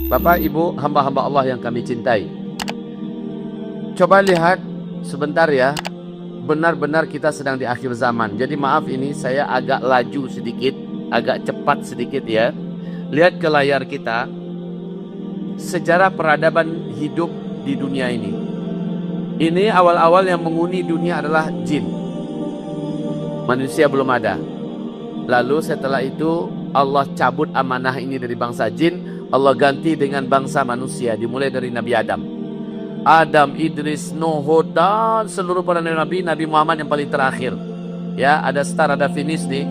Bapak, Ibu, hamba-hamba Allah yang kami cintai. Coba lihat sebentar ya. Benar-benar kita sedang di akhir zaman. Jadi maaf ini saya agak laju sedikit, agak cepat sedikit ya. Lihat ke layar kita. Sejarah peradaban hidup di dunia ini. Ini awal-awal yang menghuni dunia adalah jin. Manusia belum ada. Lalu setelah itu Allah cabut amanah ini dari bangsa jin. Allah ganti dengan bangsa manusia, dimulai dari Nabi Adam. Adam, Idris, Nuh, dan seluruh para nabi, Nabi Muhammad yang paling terakhir. Ya, ada start, ada finish nih.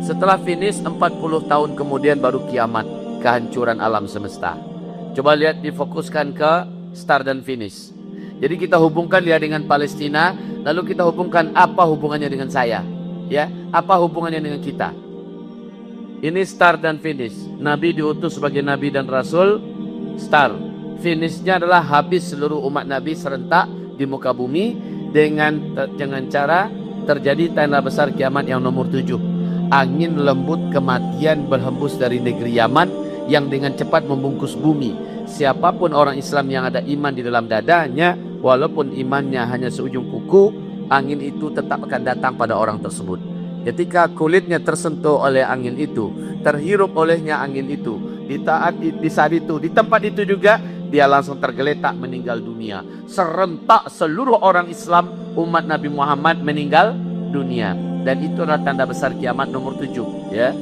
Setelah finish 40 tahun kemudian baru kiamat, kehancuran alam semesta. Coba lihat, difokuskan ke start dan finish. Jadi kita hubungkan dia dengan Palestina, lalu kita hubungkan apa hubungannya dengan saya? Ya, apa hubungannya dengan kita? Ini start dan finish. Nabi diutus sebagai Nabi dan Rasul. Start. Finishnya adalah habis seluruh umat Nabi serentak di muka bumi dengan cara terjadi tanda besar kiamat yang nomor 7. Angin lembut kematian berhembus dari negeri Yaman yang dengan cepat membungkus bumi. Siapapun orang Islam yang ada iman di dalam dadanya, walaupun imannya hanya seujung kuku, angin itu tetap akan datang pada orang tersebut. Ketika kulitnya tersentuh oleh angin itu, terhirup olehnya angin itu, di saat itu, di tempat itu juga, dia langsung tergeletak meninggal dunia. Serentak seluruh orang Islam, umat Nabi Muhammad meninggal dunia. Dan itu adalah tanda besar kiamat nomor 7. Ya.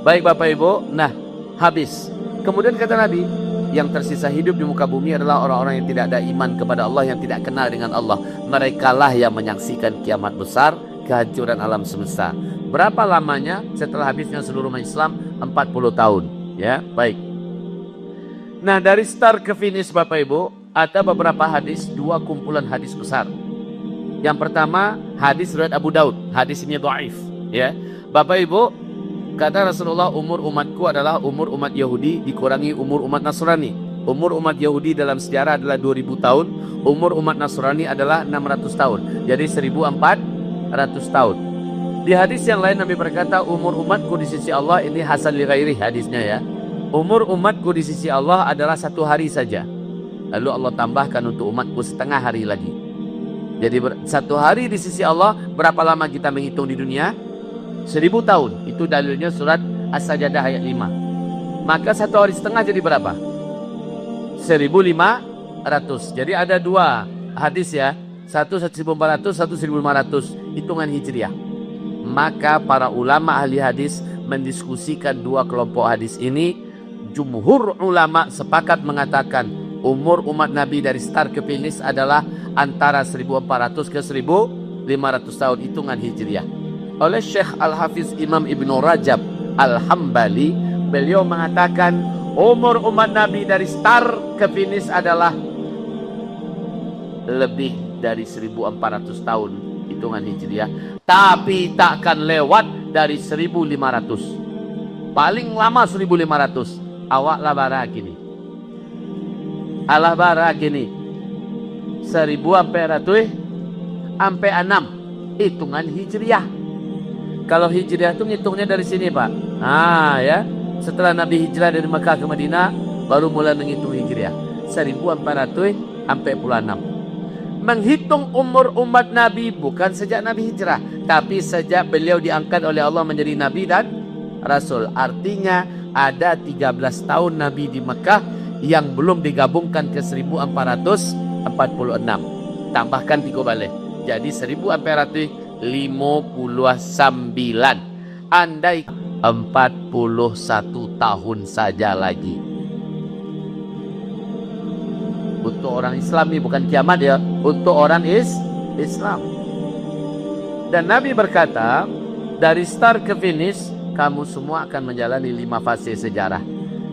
Baik Bapak Ibu, nah habis. Kemudian kata Nabi, yang tersisa hidup di muka bumi adalah orang-orang yang tidak ada iman kepada Allah, yang tidak kenal dengan Allah. Merekalah yang menyaksikan kiamat besar, kehancuran alam semesta. Berapa lamanya setelah habisnya seluruh umat Islam? 40 tahun. Ya, baik. Nah, dari start ke finish Bapak Ibu, ada beberapa hadis, 2 kumpulan hadis besar. Yang pertama, hadis riwayat Abu Daud. Hadis ini dhaif, ya. Bapak Ibu, kata Rasulullah, umur umatku adalah umur umat Yahudi dikurangi umur umat Nasrani. Umur umat Yahudi dalam sejarah adalah 2000 tahun, umur umat Nasrani adalah 600 tahun. Jadi 1400 tahun. Di hadis yang lain Nabi berkata, umur umatku di sisi Allah, ini hasan li ghairi hadisnya ya. Umur umatku di sisi Allah adalah 1 hari saja. Lalu Allah tambahkan untuk umatku setengah hari lagi. Jadi 1 hari di sisi Allah, berapa lama kita menghitung di dunia? 1000 tahun. Itu dalilnya surat As-Sajdah ayat 5. Maka 1 hari setengah jadi berapa? 1500. Jadi ada 2 hadis ya. Satu 1400, satu 1500. Hitungan Hijriah. Maka para ulama ahli hadis mendiskusikan 2 kelompok hadis ini. Jumhur ulama sepakat mengatakan umur umat Nabi dari start ke finish adalah antara 1400 ke 1500 tahun hitungan Hijriah. Oleh Syekh Al-Hafiz Imam Ibn Rajab Al-Hambali, beliau mengatakan umur umat Nabi dari start ke finish adalah lebih dari 1400 tahun hitungan Hijriah, tapi takkan lewat dari 1500. Paling lama 1500. Awaklah bara gini. Allah bara gini. 1400 sampai 6 hitungan Hijriah. Kalau Hijriah itu ngitungnya dari sini, Pak. Nah, ya. Setelah Nabi hijrah dari Mekah ke Madinah, baru mulai menghitung Hijriah. 1400 sampai 6. Menghitung umur umat Nabi bukan sejak Nabi hijrah, tapi sejak beliau diangkat oleh Allah menjadi Nabi dan Rasul. Artinya ada 13 tahun Nabi di Mekah yang belum digabungkan ke 1446. Tambahkan 3 balik. Jadi 1459. Andai 41 tahun saja lagi. Untuk orang Islam ini bukan kiamat ya, untuk orang Islam. Dan Nabi berkata, dari start ke finish kamu semua akan menjalani 5 fase sejarah.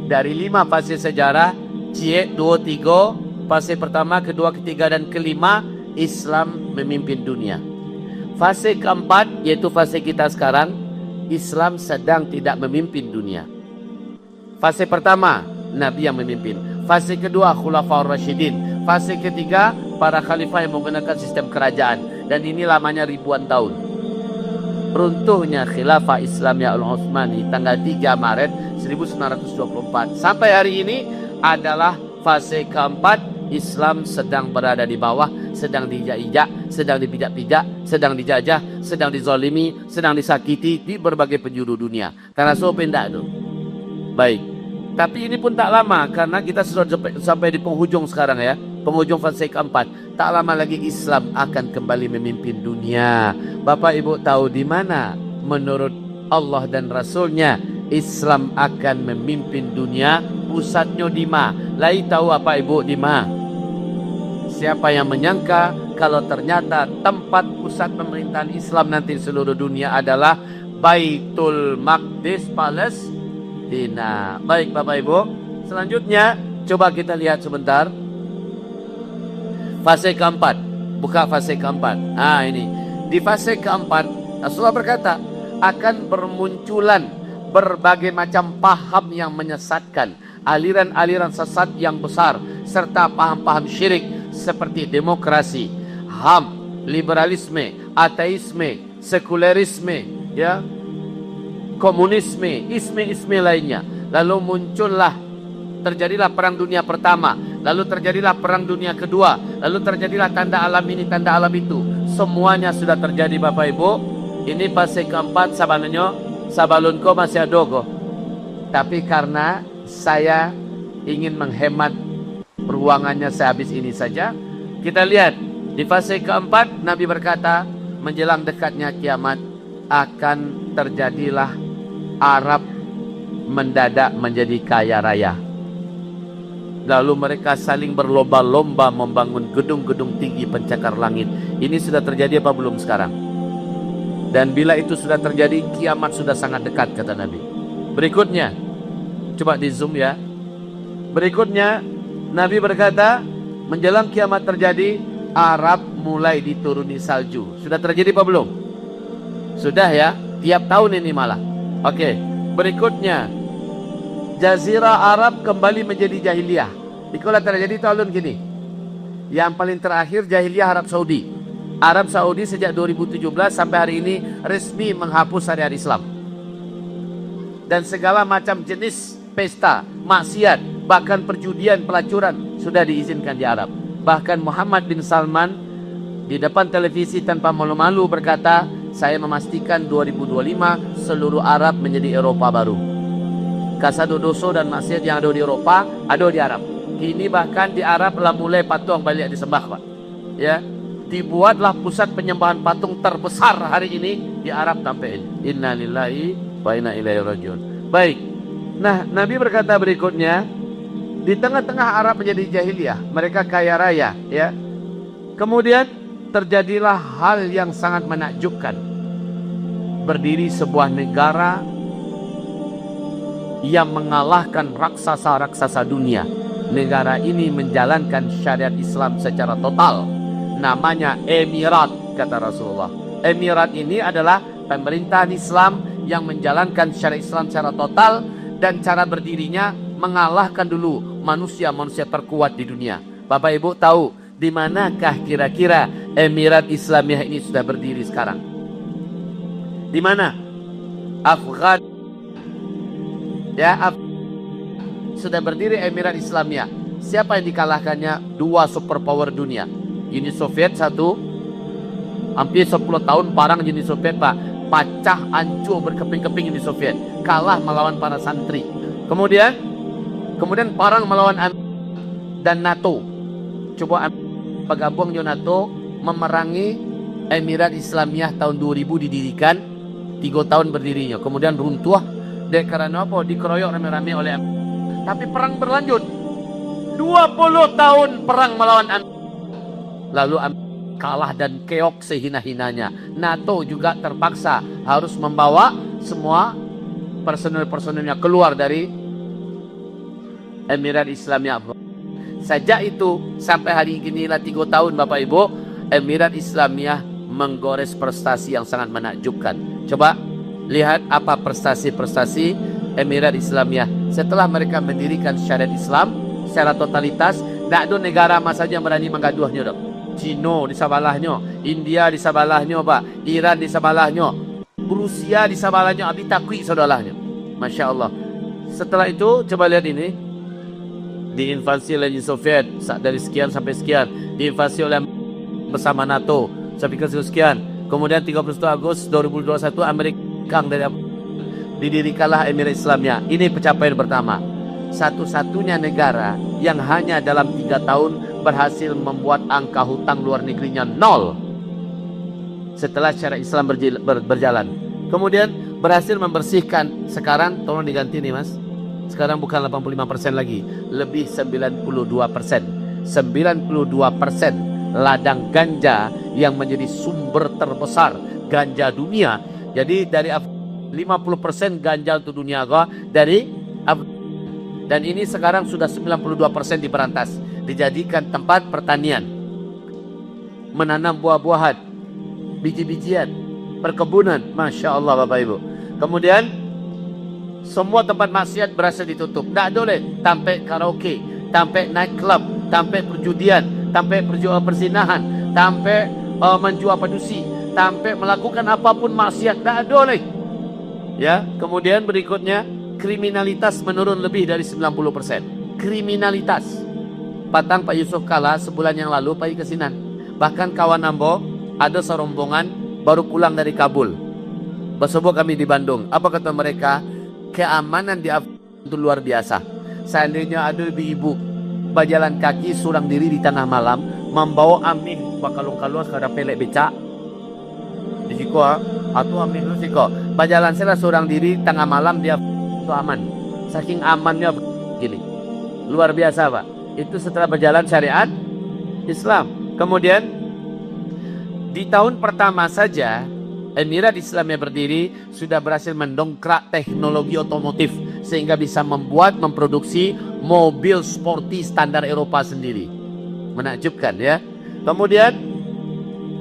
Dari 5 fase sejarah, Cie 2, 3, fase pertama, kedua, ketiga, dan kelima, Islam memimpin dunia. Fase keempat, yaitu fase kita sekarang, Islam sedang tidak memimpin dunia. Fase pertama, Nabi yang memimpin. Fase kedua, Khulafaur Rasyidin. Fase ketiga, para khalifah yang menggunakan sistem kerajaan. Dan ini lamanya ribuan tahun. Runtuhnya Khilafah Islamiyah Al-Utsmani tanggal 3 Maret 1924. Sampai hari ini adalah fase keempat. Islam sedang berada di bawah, sedang dijak-ijak, sedang dipijak-pijak, sedang dijajah, sedang dizalimi, sedang disakiti di berbagai penjuru dunia. Karena so pendak tu. Baik. Tapi ini pun tak lama karena kita sudah sampai di penghujung sekarang ya. Penghujung fase keempat. Tak lama lagi Islam akan kembali memimpin dunia. Bapak Ibu tahu di mana menurut Allah dan Rasulnya Islam akan memimpin dunia? Pusatnya di mana? Lai tahu apa Ibu di mana? Siapa yang menyangka kalau ternyata tempat pusat pemerintahan Islam nanti di seluruh dunia adalah Baitul Maqdis Palestina. Baik Bapak Ibu, selanjutnya coba kita lihat sebentar fase keempat. Buka fase keempat. Ini di fase keempat Rasulullah berkata akan bermunculan berbagai macam paham yang menyesatkan, aliran-aliran sesat yang besar, serta paham-paham syirik seperti demokrasi, HAM, liberalisme, ateisme, sekulerisme, ya, komunisme, isme-isme lainnya. Lalu muncullah, terjadilah perang dunia pertama, lalu terjadilah perang dunia kedua, lalu terjadilah tanda alam ini, tanda alam itu. Semuanya sudah terjadi Bapak Ibu. Ini fase keempat sabanannya, sabalunko masih adogo. Tapi karena saya ingin menghemat ruangannya sehabis ini saja, kita lihat di fase keempat Nabi berkata menjelang dekatnya kiamat akan terjadilah Arab mendadak menjadi kaya raya. Lalu mereka saling berlomba-lomba membangun gedung-gedung tinggi pencakar langit. Ini sudah terjadi apa belum sekarang? Dan bila itu sudah terjadi, kiamat sudah sangat dekat kata Nabi. Berikutnya, coba di zoom ya. Berikutnya Nabi berkata menjelang kiamat terjadi, Arab mulai dituruni salju. Sudah terjadi apa belum? Sudah ya, tiap tahun ini malah. Oke, berikutnya Jazirah Arab kembali menjadi jahiliyah. Itulah terjadi tahun gini. Yang paling terakhir jahiliyah Arab Saudi. Arab Saudi sejak 2017 sampai hari ini resmi menghapus syariat Islam. Dan segala macam jenis pesta, maksiat, bahkan perjudian, pelacuran sudah diizinkan di Arab. Bahkan Muhammad bin Salman di depan televisi tanpa malu-malu berkata, saya memastikan 2025 seluruh Arab menjadi Eropa baru. Kasado doso dan maksiat yang ada di Eropa ada di Arab. Kini bahkan di Arab lah mulai patung balik disembah Pak. Ya, dibuatlah pusat penyembahan patung terbesar hari ini di Arab sampai ini. Innalillahi wa inna ilaihi rajiun. Baik. Nah, Nabi berkata berikutnya, di tengah-tengah Arab menjadi jahiliyah, mereka kaya raya, ya. Kemudian terjadilah hal yang sangat menakjubkan. Berdiri sebuah negara yang mengalahkan raksasa-raksasa dunia. Negara ini menjalankan syariat Islam secara total. Namanya Emirat, kata Rasulullah. Emirat ini adalah pemerintahan Islam yang menjalankan syariat Islam secara total, dan cara berdirinya mengalahkan dulu manusia-manusia terkuat di dunia. Bapak Ibu tahu di manakah kira-kira Emirat Islamiyah ini sudah berdiri sekarang? Di mana? Afghan. Ya, sudah berdiri Emirat Islamiyah. Siapa yang dikalahkannya? Dua superpower dunia. Uni Soviet satu, hampir 10 tahun perang Uni Soviet Pak. Pecah, hancur, berkeping-keping Uni Soviet. Kalah melawan para santri. Kemudian perang melawan dan NATO. Coba bergabung dengan NATO memerangi Emirat Islamiyah tahun 2000 didirikan, 3 tahun berdirinya. Kemudian runtuh karena apa? Dikeroyok rame-rame oleh tapi perang berlanjut. 20 tahun perang melawan lalu kalah dan keok sehina-hinanya. NATO juga terpaksa harus membawa semua personel-personelnya keluar dari Emirat Islamiyah. Sejak itu sampai hari ini lah 3 tahun Bapak Ibu, Emirat Islamiyah menggores prestasi yang sangat menakjubkan. Coba lihat apa prestasi-prestasi Emirat Islamiyah setelah mereka mendirikan syariat Islam secara totalitas. Tak ada negara masa saja berani menggaduhnya dok. Cina di sebelahnya, India di sebelahnya Pak, Iran di sebelahnya, Rusia di sebelahnya, abi takwi saudaranya. Masya Allah. Setelah itu coba lihat ini. diinvasi oleh Uni Soviet dari sekian sampai sekian, diinvasi oleh bersama NATO sampai ke sekian. Kemudian 31 Agustus 2021 Amerika dari didirikanlah Emirat Islamnya. Ini pencapaian pertama. Satu-satunya negara yang hanya dalam 3 tahun berhasil membuat angka hutang luar negerinya 0 setelah syariat Islam berjalan. Kemudian berhasil membersihkan, sekarang tolong diganti nih mas, sekarang bukan 85% lagi, lebih 92%. 92% ladang ganja yang menjadi sumber terbesar ganja dunia. Jadi dari 50% ganja untuk dunia dari dan ini sekarang sudah 92% diberantas, dijadikan tempat pertanian, menanam buah-buahan, biji-bijian, perkebunan, Masya Allah Bapak Ibu. Kemudian semua tempat maksiat berhasil ditutup. Tak boleh sampai karaoke, sampai night club, sampai perjudian, sampai persinahan, sampai menjual padusi, sampai melakukan apapun maksiat, tak boleh. Ya, kemudian berikutnya kriminalitas menurun lebih dari 90%. Kriminalitas. Patang Pak Yusuf Kala sebulan yang lalu pergi ke Sinan. Bahkan kawan Nambo ada serombongan baru pulang dari Kabul. Bersubuh kami di Bandung. Apa kata mereka? Keamanan di Afghanistan itu luar biasa. Seandainya ada ibu-ibu berjalan kaki surang diri di tengah malam, membawa amin bakalung-kalung sekadar pelek becak di siko atau amin lu siko berjalan saya surang diri tengah malam, dia itu aman. Saking amannya gini, luar biasa Pak. Itu setelah berjalan syariat Islam. Kemudian di tahun pertama saja Emirat Islamnya berdiri sudah berhasil mendongkrak teknologi otomotif sehingga bisa memproduksi mobil sporty standar Eropa sendiri. Menakjubkan ya. Kemudian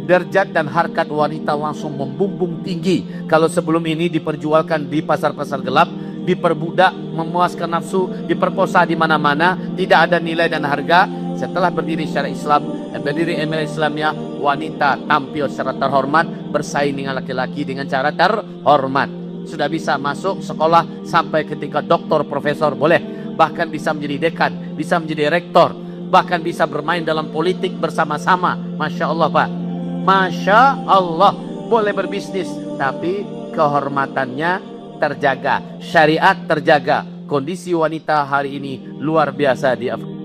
derajat dan harkat wanita langsung membumbung tinggi. Kalau sebelum ini diperjualkan di pasar-pasar gelap, diperbudak, memuaskan nafsu, diperkosa di mana-mana, tidak ada nilai dan harga. Setelah berdiri syariat Islam, berdiri Emirat Islamnya, wanita tampil secara terhormat, bersaing dengan laki-laki dengan cara terhormat. Sudah bisa masuk sekolah sampai ketika doktor, profesor boleh, bahkan bisa menjadi dekan, bisa menjadi rektor, bahkan bisa bermain dalam politik bersama-sama. Masya Allah Pak, Masya Allah, boleh berbisnis tapi kehormatannya terjaga, syariat terjaga. Kondisi wanita hari ini luar biasa di Afghanistan.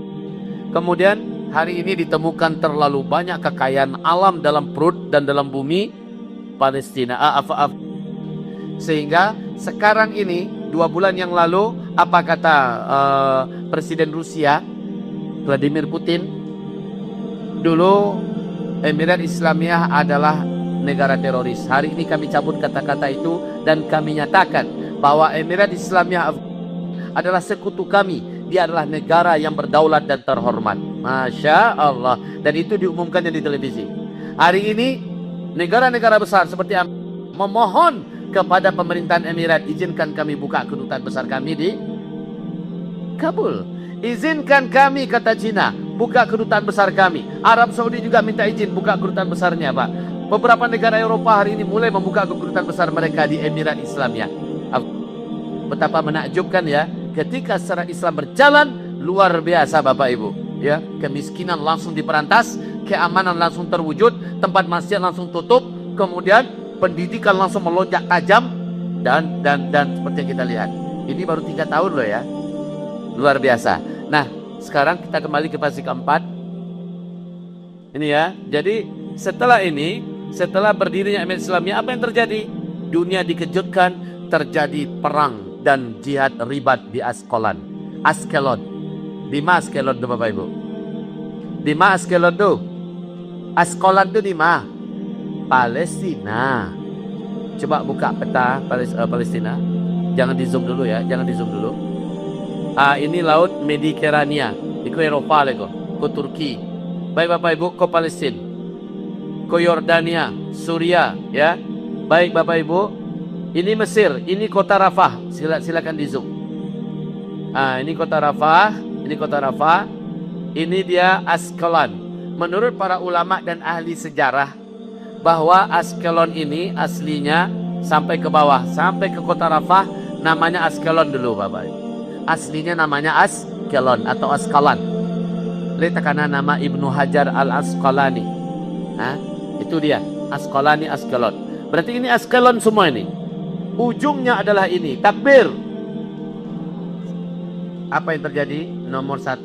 Kemudian hari ini ditemukan terlalu banyak kekayaan alam dalam perut dan dalam bumi Palestina. Sehingga sekarang ini 2 bulan yang lalu apa kata Presiden Rusia Vladimir Putin, dulu Emirat Islamiyah adalah negara teroris. Hari ini kami cabut kata-kata itu dan kami nyatakan bahwa Emirat Islamiyah adalah sekutu kami. Dia adalah negara yang berdaulat dan terhormat. Masya Allah. Dan itu diumumkan di televisi. Hari ini negara-negara besar seperti memohon kepada pemerintahan Emirat, izinkan kami buka kedutaan besar kami di Kabul. Izinkan kami, kata Cina, buka kedutaan besar kami. Arab Saudi juga minta izin buka kedutaan besarnya Pak. Beberapa negara Eropa hari ini mulai membuka kedutaan besar mereka di Emirat Islamiyah. Betapa menakjubkan ya, ketika syariat Islam berjalan luar biasa Bapak Ibu ya. Kemiskinan langsung diperantas, keamanan langsung terwujud, tempat maksiat langsung tutup, kemudian pendidikan langsung melonjak tajam dan seperti yang kita lihat. Ini baru 3 tahun loh ya. Luar biasa. Nah, sekarang kita kembali ke fase keempat. Ini ya. Jadi setelah ini, setelah berdirinya Emirat Islamiyah, apa yang terjadi? Dunia dikejutkan, terjadi perang dan jihad ribat di Askelon. Di mana Askelon tuh Bapak Ibu? Di mana Askelon tuh? Askelon tuh di mana? Palestina. Coba buka peta Palestina. Jangan di zoom dulu ya, jangan di zoom dulu. Ini laut Mediterania. Itu Eropa lego, ke Turki. Baik Bapak Ibu, ke Palestina, ke Yordania, Suria, ya. Baik Bapak Ibu. Ini Mesir, ini kota Rafah. Silakan di zoom. Ini kota Rafah, ini kota Rafah. Ini dia Askelon. Menurut para ulama dan ahli sejarah, bahwa Askelon ini aslinya sampai ke bawah, sampai ke kota Rafah, namanya Askelon dulu Bapak. Aslinya namanya Askelon atau Askalan. Letakkan nama Ibnu Hajar Al-Asqalani. Itu dia, Asqalani, Askelon. Berarti ini Askelon semua ini. Ujungnya adalah ini, takbir. Apa yang terjadi? Nomor 1,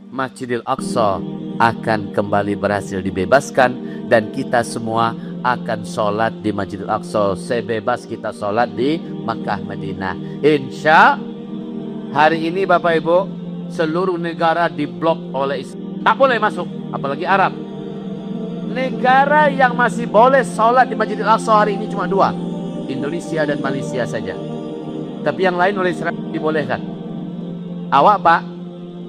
Masjidil Aqsa akan kembali berhasil dibebaskan, dan kita semua akan sholat di Masjidil Aqsa sebebas kita sholat di Makkah Madinah. Insya hari ini Bapak Ibu, seluruh negara diblok oleh Islam, tak boleh masuk, apalagi Arab. Negara yang masih boleh sholat di Masjidil Aqsa hari ini cuma 2, Indonesia dan Malaysia saja. Tapi yang lain oleh Israel dibolehkan. Awak Pak,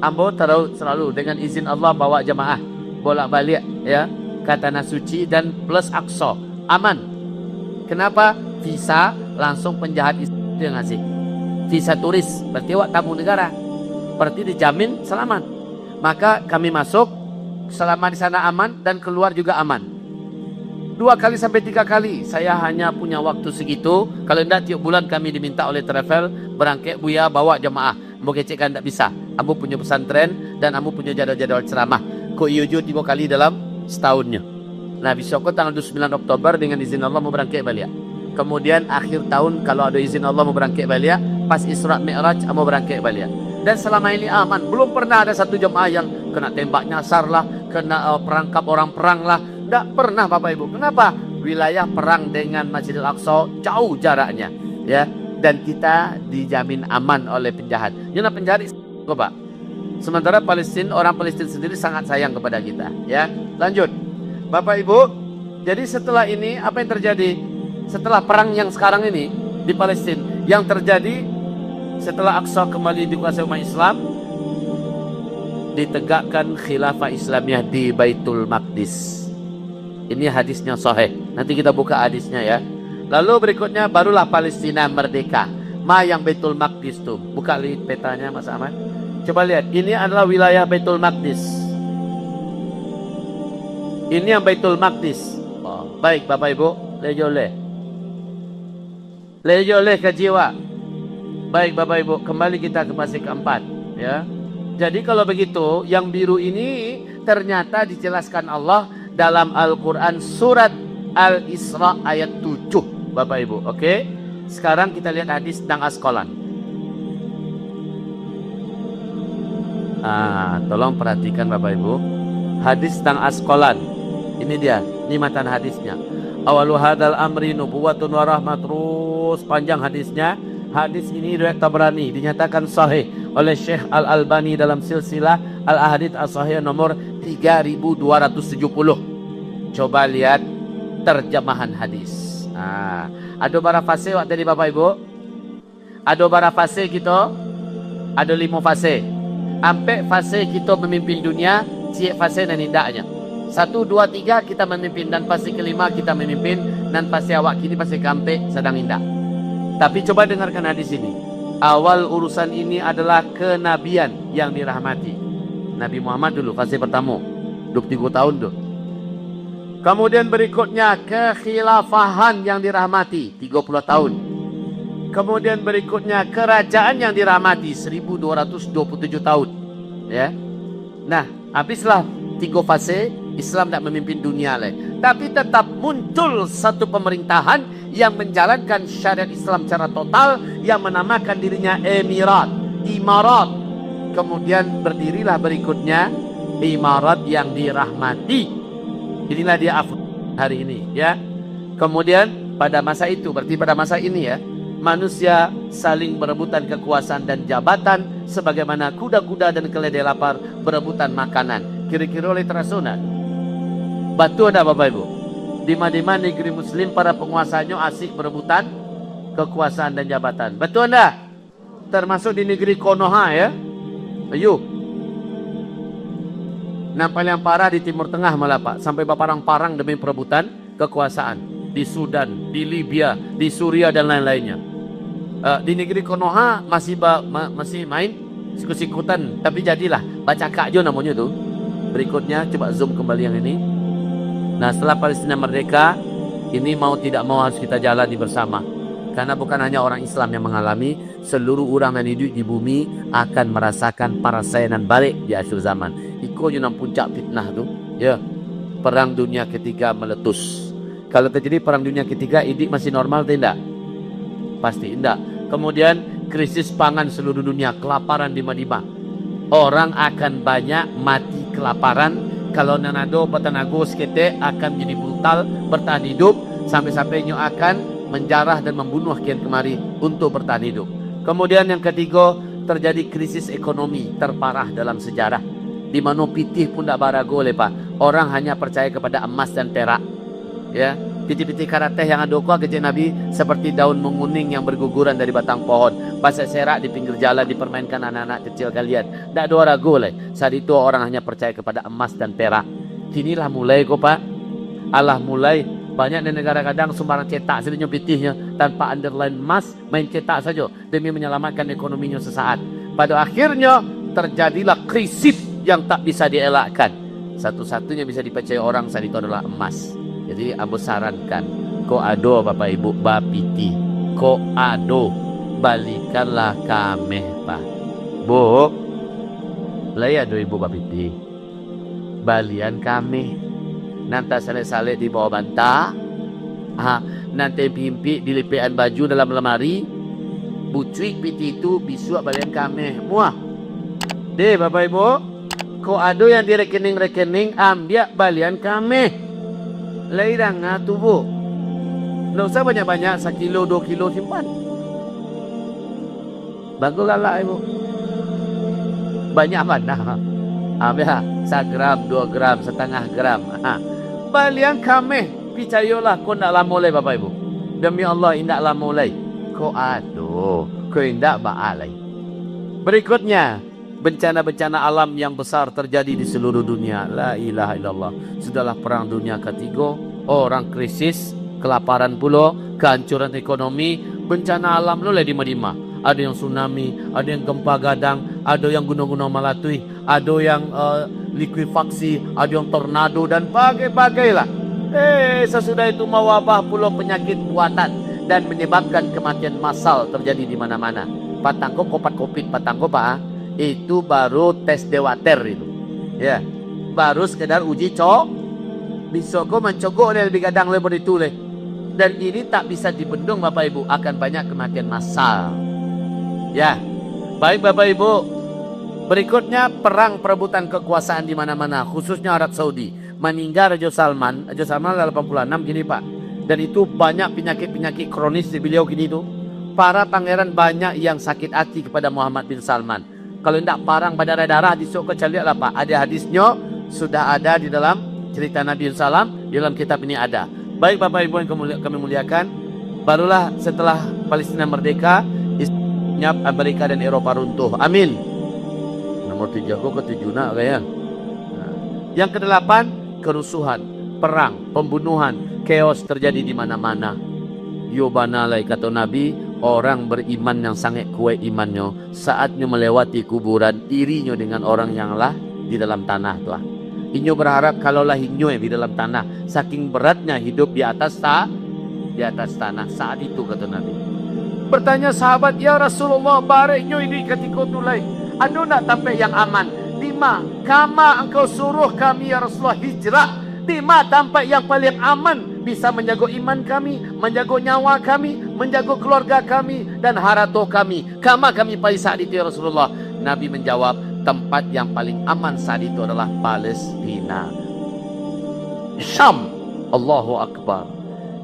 ambo selalu dengan izin Allah bawa jamaah bolak-balik ya ke tanah suci dan plus Aqsa, aman. Kenapa? Visa langsung penjahat Islam yang ngasih. Visa turis, berarti awak tamu negara, berarti dijamin selamat. Maka kami masuk selama di sana aman dan keluar juga aman. 2 kali sampai 3 kali saya hanya punya waktu segitu. Kalau tidak tiap bulan kami diminta oleh travel berangkat Buya bawa jemaah. Ambo kecek kan tak bisa. Ambo punya pesantren dan ambo punya jadwal-jadwal ceramah. Ko iuju 3 kali dalam setahunnya. Nah besok tanggal 29 Oktober dengan izin Allah mau berangkat balik. Kemudian akhir tahun kalau ada izin Allah mau berangkat balik. Pas Isra Mi'raj mau berangkat balik. Dan selama ini aman. Belum pernah ada satu jemaah yang kena tembak nyasar lah, kena perangkap orang perang lah. Tidak pernah Bapak Ibu. Kenapa? Wilayah perang dengan Masjidil Aqsa jauh jaraknya, ya. Dan kita dijamin aman oleh penjahat. Yang penjahat itu Pak. Sementara Palestina, orang Palestina sendiri sangat sayang kepada kita, ya. Lanjut, Bapak Ibu. Jadi setelah ini apa yang terjadi? Setelah perang yang sekarang ini di Palestina, yang terjadi setelah Aqsa kembali dikuasai umat Islam, ditegakkan khilafah Islamiyah di Baitul Maqdis. Ini hadisnya sahih. Nanti kita buka hadisnya ya. Lalu berikutnya barulah Palestina merdeka. Yang Baitul Maqdis tuh. Buka lihat petanya Mas Ahmad. Coba lihat. Ini adalah wilayah Baitul Maqdis. Ini yang Baitul Maqdis. Baik Bapak Ibu. Lejoleh. Lejoleh ke jiwa. Baik Bapak Ibu. Kembali kita ke pasal keempat. Ya. Jadi kalau begitu. Yang biru ini ternyata dijelaskan Allah dalam Al-Quran surat Al-Isra ayat 7 Bapak Ibu. Oke. Sekarang kita lihat hadis tentang Askalan. Tolong perhatikan Bapak Ibu. Hadis tentang Askalan. Ini dia. Ini matan hadisnya. Awalu hadal amri nubuwatun wa rahmat. Terus panjang hadisnya. Hadis ini riwayat Tabrani dinyatakan sahih oleh Syekh Al-Albani dalam silsilah Al-Ahadits As-Sahih nomor 3270. Coba lihat terjemahan hadis. Ada berapa fase waktu tadi Bapak Ibu? Ada berapa fase kita? Ada 5 fase. Sampai fase kita memimpin dunia, siap fase dan indahnya. 1, 2, 3 kita memimpin, dan fase kelima kita memimpin, dan fase awak kini fase kampe sedang indah. Tapi coba dengarkan hadis ini. Awal urusan ini adalah kenabian yang dirahmati. Nabi Muhammad dulu fase pertama 23 tahun tuh. Kemudian berikutnya kekhilafahan yang dirahmati 30 tahun. Kemudian berikutnya kerajaan yang dirahmati 1227 tahun. Ya. Nah, habislah 3 fase Islam tak memimpin dunia leh. Tapi tetap muncul satu pemerintahan yang menjalankan syariat Islam secara total, yang menamakan dirinya Imarat. Kemudian berdirilah berikutnya Imarat yang dirahmati. Inilah dia hari ini ya. Kemudian pada masa itu, berarti pada masa ini ya, manusia saling berebutan kekuasaan dan jabatan sebagaimana kuda-kuda dan keledai lapar berebutan makanan. Kira-kira oleh terasuna. Batu ada Bapak Ibu. Di mana negeri muslim para penguasanya asik berebutan kekuasaan dan jabatan. Betul anda? Termasuk di negeri Konoha ya. Ayo. Nah paling parah di Timur Tengah malah Pak. Sampai parang-parang demi perebutan kekuasaan. Di Sudan, di Libya, di Suria dan lain-lainnya. Di negeri Konoha masih main sikut-sikutan. Tapi jadilah. Baca Kak Jo namanya tuh. Berikutnya coba zoom kembali yang ini. Nah setelah Palestina merdeka, ini mau tidak mau harus kita jalani bersama. Karena bukan hanya orang Islam yang mengalami, seluruh orang yang hidup di bumi akan merasakan perasainan balik di akhir zaman. Iko je nang puncak fitnah tu, ya. Perang dunia ketiga meletus. Kalau terjadi perang dunia ketiga, ini masih normal tidak? Pasti tidak. Kemudian krisis pangan seluruh dunia, kelaparan di mana-mana. Orang akan banyak mati kelaparan. Kalau nanado petanago sekete akan jadi brutal bertahan hidup, sampai-sampai nyo akan menjarah dan membunuh kian kemari untuk bertahan hidup. Kemudian yang ketiga, terjadi krisis ekonomi terparah dalam sejarah, di mana pitih pun tak barago lepa. Orang hanya percaya kepada emas dan perak. Ya, pitih-pitih karateh yang ada kuah kecil Nabi seperti daun menguning yang berguguran dari batang pohon. Pasal serak di pinggir jalan dipermainkan anak-anak kecil kalian. Tak ada ragu le. Saat itu orang hanya percaya kepada emas dan perak. Kinilah mulai kok Pak. Allah mulai banyak di negara kadang sembarang cetak saja pitihnya tanpa underline emas, main cetak saja demi menyelamatkan ekonominya sesaat. Pada akhirnya terjadilah krisis yang tak bisa dielakkan. Satu-satunya bisa dipercaya orang saat itu adalah emas. Jadi Abu sarankan, ko ado Bapak Ibu bapiti, ko ado balikanlah kami Pak. Bu, lay ado Ibu bapiti, balian kami. Nanti sale-sale di bawah bantal, nanti pimpi di lipean baju dalam lemari, bucuik piti itu bisuak balian kami. Muah, deh Bapak Ibu, kau ada yang di rekening-rekening ambil balian kami. Lain ngatu Bu, nggak usah banyak-banyak, 1 kilo 2 kilo simpan. Bagus galak Ibu. Banyak mana? Ambil 1 gram, 2 gram, setengah gram. Balian kami, percayalah kau nak lama mulai Bapak Ibu. Demi Allah indak lama mulai. Kau aduh, kau indak baalai. Berikutnya, bencana-bencana alam yang besar terjadi di seluruh dunia. La ilaha illallah. Sudahlah perang dunia ketiga, orang krisis, kelaparan pula, kehancuran ekonomi, bencana alam lu di mana-mana. Ada yang tsunami, ada yang gempa gadang, ada yang gunung-gunung melatui, ada yang likuifaksi, ada yang tornado dan bagai-bagai lah. Sesudah itu mewabah pula penyakit buatan dan menyebabkan kematian massal terjadi di mana-mana. Patangko kopat kopit patangko Pak, itu baru tes dewater itu. Ya, baru sekedar uji cok. Besok kau mencogok lebih gadang lebar itu leh. Dan ini tak bisa dibendung Bapak Ibu, akan banyak kematian massal. Ya, baik Bapak Ibu. Berikutnya perang perebutan kekuasaan di mana-mana, khususnya Arab Saudi. Meninggal Raja Salman 86 gini Pak. Dan itu banyak penyakit-penyakit kronis di beliau gini itu. Para pangeran banyak yang sakit hati kepada Muhammad bin Salman. Kalau tidak parang berdarah-darah disuk kecaliak lah Pak. Ada hadisnya, sudah ada di dalam cerita Nabi Sallam, di dalam kitab ini ada. Baik Bapak Ibu yang kami muliakan, barulah setelah Palestina merdeka, Amerika dan Eropa runtuh. Amin. Nomor 3 kok ke-7 nak kaya. Yang ke-8, kerusuhan, perang, pembunuhan, chaos terjadi di mana-mana. Yobanalai kata Nabi, orang beriman yang sangat kuat imannya, saatnya melewati kuburan dirinya dengan orang yang lah di dalam tanah tuan. Inyo berharap kalaulah inyo yang di dalam tanah, saking beratnya hidup di atas tanah saat itu kata Nabi. Bertanya sahabat, ya Rasulullah, bareknya ini ketika tulai. Anu nak sampai yang aman? Lima, kama engkau suruh kami ya Rasulullah hijrah. Lima tempat yang paling aman, bisa menjaga iman kami, menjaga nyawa kami, menjaga keluarga kami dan harta kami. Kama kami pada saat itu ya Rasulullah. Nabi menjawab, tempat yang paling aman saat itu adalah Palestina. Syam. Allahu Akbar.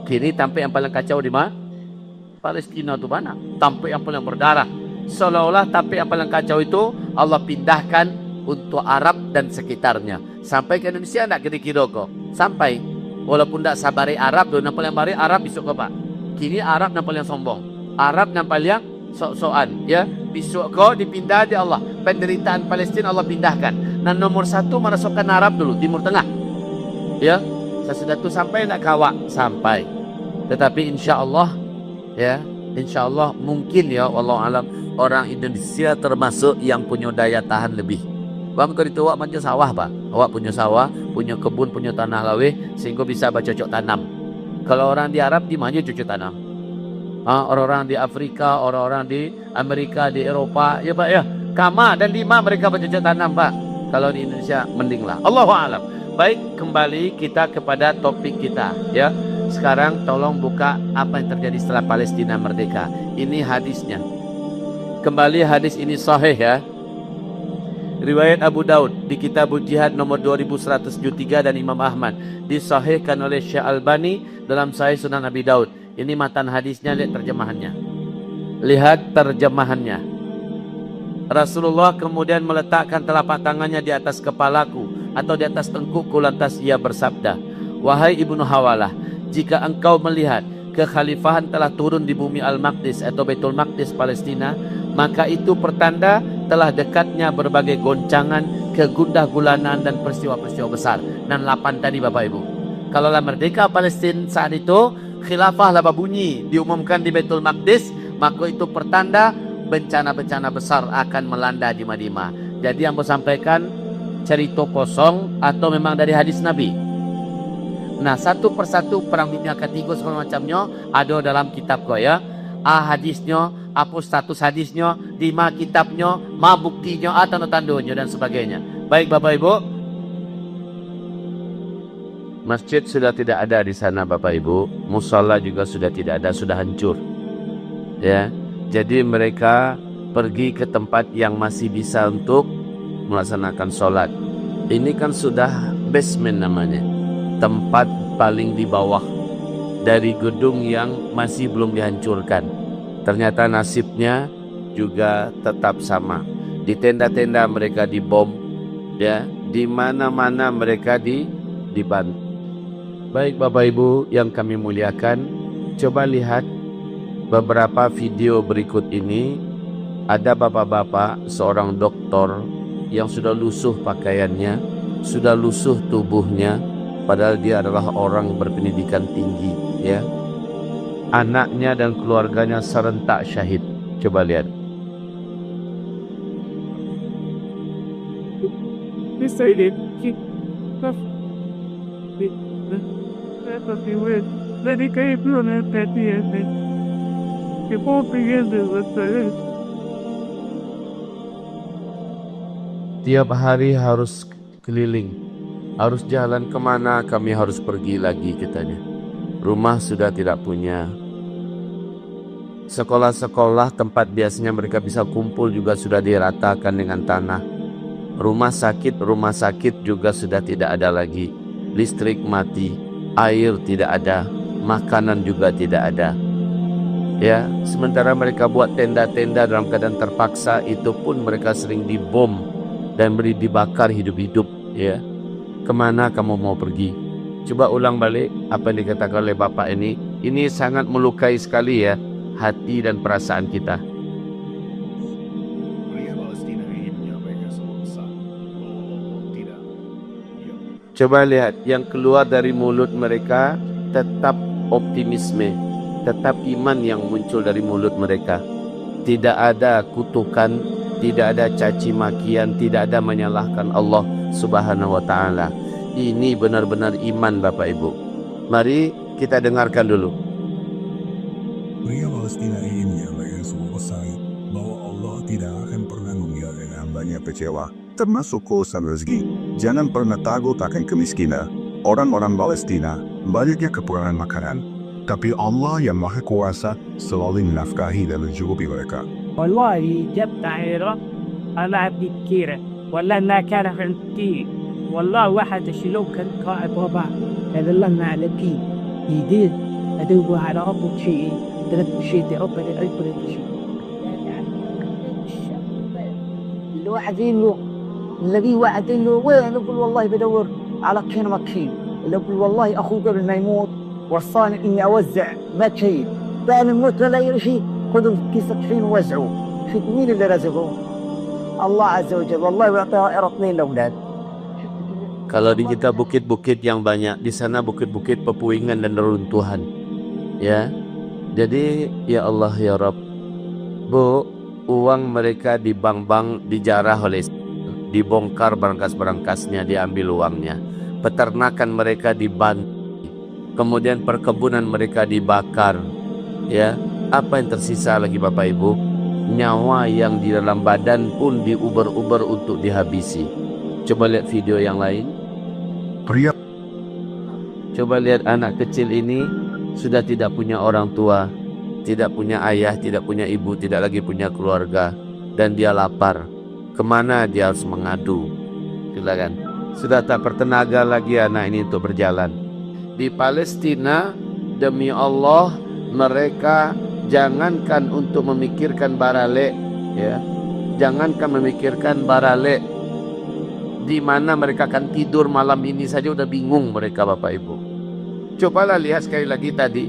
Kini tempat yang paling kacau di mana? Palestina tu mana? Tempat yang paling berdarah. Seolah-olah tempat yang paling kacau itu Allah pindahkan untuk Arab dan sekitarnya. Sampai ke Indonesia tak kira-kira kok. Sampai. Walaupun tak sabari Arab tu, nampak yang bari Arab besok ke Pak. Kini Arab nampak yang sombong. Arab nampak yang sok-sokan. Ya, besok kok dipindah di Allah. Penderitaan Palestina Allah pindahkan. Dan nomor 1 merasukkan Arab dulu, Timur Tengah. Ya, sesudah itu sampai tak kawak? Sampai. Tetapi insya Allah, ya, insya Allah mungkin ya, wallahu alam, orang Indonesia termasuk yang punya daya tahan lebih. Bang kau itu awak macam sawah Pak. Awak punya sawah, punya kebun, punya tanah lawe, sehingga bisa bercocok tanam. Kalau orang di Arab di mana cocok tanam? orang-orang di Afrika, orang-orang di Amerika, di Eropa, ya Pak ya. Kama dan lima mereka bercocok tanam Pak. Kalau di Indonesia mendinglah. Allahu a'lam. Baik, kembali kita kepada topik kita ya. Sekarang tolong buka apa yang terjadi setelah Palestina merdeka. Ini hadisnya. Kembali hadis ini sahih ya. Riwayat Abu Daud di Kitabul Jihad nomor 2173 dan Imam Ahmad. Disahihkan oleh Syekh Albani dalam Sahih Sunan Abi Daud. Ini matan hadisnya, lihat terjemahannya. Lihat terjemahannya. Rasulullah kemudian meletakkan telapak tangannya di atas kepalaku atau di atas tengkukku, lantas ia bersabda, "Wahai Ibnu Hawalah, jika engkau melihat kekhalifahan telah turun di bumi Al-Maqdis atau Baitul Maqdis Palestina, maka itu pertanda telah dekatnya berbagai goncangan, kegundah gulanan dan peristiwa-peristiwa besar." Dan 8 tadi Bapak Ibu. Kalaulah merdeka Palestina saat itu, khilafah laba bunyi diumumkan di Baitul Maqdis, maka itu pertanda bencana-bencana besar akan melanda di Madinah. Jadi yang mau sampaikan cerita kosong atau memang dari hadis Nabi. Nah, satu persatu perang dunia ketiga segala macamnya ada dalam kitab kau ya. Hadisnya, apa status hadisnya, di ma kitabnya, ma buktinya, tanda-tandanya dan sebagainya. Baik Bapak Ibu. Masjid sudah tidak ada di sana Bapak Ibu. Musala juga sudah tidak ada, sudah hancur. Ya. Jadi mereka pergi ke tempat yang masih bisa untuk melaksanakan sholat. Ini kan sudah basement namanya, tempat paling di bawah dari gedung yang masih belum dihancurkan. Ternyata nasibnya juga tetap sama. Di tenda-tenda mereka dibom, ya, di mana-mana mereka dibantu. Baik Bapak Ibu yang kami muliakan, coba lihat beberapa video berikut ini. Ada bapak-bapak, seorang doktor yang sudah lusuh pakaiannya, sudah lusuh tubuhnya, padahal dia adalah orang berpendidikan tinggi, ya. Anaknya dan keluarganya serentak syahid. Coba lihat. Tiap hari harus keliling, harus jalan kemana kami harus pergi lagi katanya. Rumah sudah tidak punya. Sekolah-sekolah tempat biasanya mereka bisa kumpul juga sudah diratakan dengan tanah. Rumah sakit juga sudah tidak ada lagi. Listrik mati, air tidak ada, makanan juga tidak ada. Ya, sementara mereka buat tenda-tenda dalam keadaan terpaksa, itu pun mereka sering dibom dan dibakar hidup-hidup, ya. Kemana kamu mau pergi? Coba ulang balik apa yang dikatakan oleh Bapak ini. Ini sangat melukai sekali ya hati dan perasaan kita. Coba lihat yang keluar dari mulut mereka tetap optimisme, tetap iman yang muncul dari mulut mereka. Tidak ada kutukan, tidak ada caci makian, tidak ada menyalahkan Allah Subhanahu wa taala. Ini benar-benar iman Bapak Ibu. Mari kita dengarkan dulu. Pria Palestina ini yang selesai bahwa Allah tidak akan pernah membiarkan hambanya kecewa, termasuk urusan rezeki. Jangan pernah takut akan kemiskinan. Orang-orang Palestina banyaknya kekurangan makanan, tapi Allah yang Maha Kuasa selalu menafkahi dan mencukupi mereka. والله جبت عيرة أنا عبد كيرة ولا إنها كان عندي والله واحد شلو كان قائد ربع هذا الله ما على كي يدير أدوبه على أرض شيء ثلاث شيء ربنا أكبر شيء الواحدين له الذي واحدين له وين نقول والله بدور على كين مكين نقول والله أخوه قبل ما يموت وصاني إني أوزع مكين بان الموت ولا يرشي خذوا كيسة حين ووزعوا. في مين اللي رزقهم؟ الله عز وجل. والله يعطيها اثنين لأولاد. Kalau di kita bukit-bukit yang banyak, di sana bukit-bukit pepuingan dan reruntuhan. Ya. Jadi ya Allah ya Rabb. Bu, uang mereka di bank-bank dijarah oleh, dibongkar berangkas-berangkasnya, diambil uangnya. Peternakan mereka dibantu. Kemudian perkebunan mereka dibakar. Ya. Apa yang tersisa lagi Bapak Ibu? Nyawa yang di dalam badan pun diuber-uber untuk dihabisi. Coba lihat video yang lain. Pria Coba lihat anak kecil ini sudah tidak punya orang tua, tidak punya ayah, tidak punya ibu, tidak lagi punya keluarga, dan dia lapar. Kemana dia harus mengadu? Silakan. Sudah tak bertenaga lagi anak ini untuk berjalan. Di Palestina, demi Allah, mereka jangankan untuk memikirkan barale, ya, jangankan memikirkan barale, di mana mereka akan tidur malam ini saja udah bingung mereka Bapak Ibu. Cobalah lihat sekali lagi tadi,